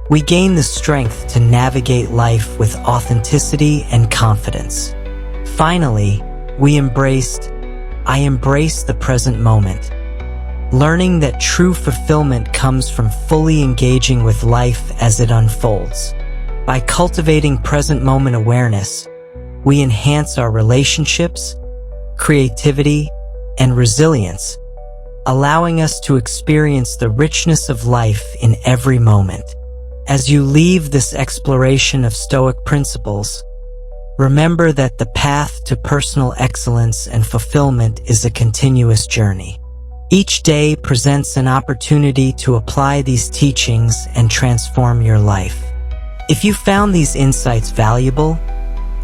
we gain the strength to navigate life with authenticity and confidence. Finally, I embrace the present moment, learning that true fulfillment comes from fully engaging with life as it unfolds. By cultivating present moment awareness, we enhance our relationships, creativity, and resilience, allowing us to experience the richness of life in every moment. As you leave this exploration of Stoic principles, remember that the path to personal excellence and fulfillment is a continuous journey. Each day presents an opportunity to apply these teachings and transform your life. If you found these insights valuable,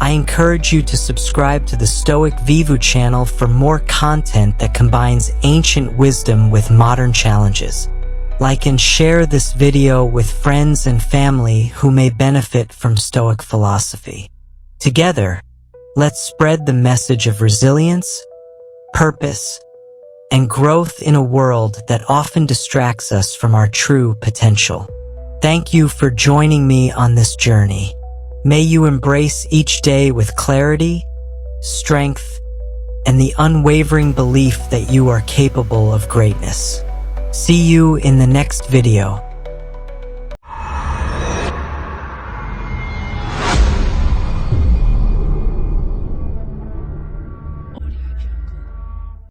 I encourage you to subscribe to the Stoic VIVU channel for more content that combines ancient wisdom with modern challenges. Like and share this video with friends and family who may benefit from Stoic philosophy. Together, let's spread the message of resilience, purpose, and growth in a world that often distracts us from our true potential. Thank you for joining me on this journey. May you embrace each day with clarity, strength, and the unwavering belief that you are capable of greatness. See you in the next video.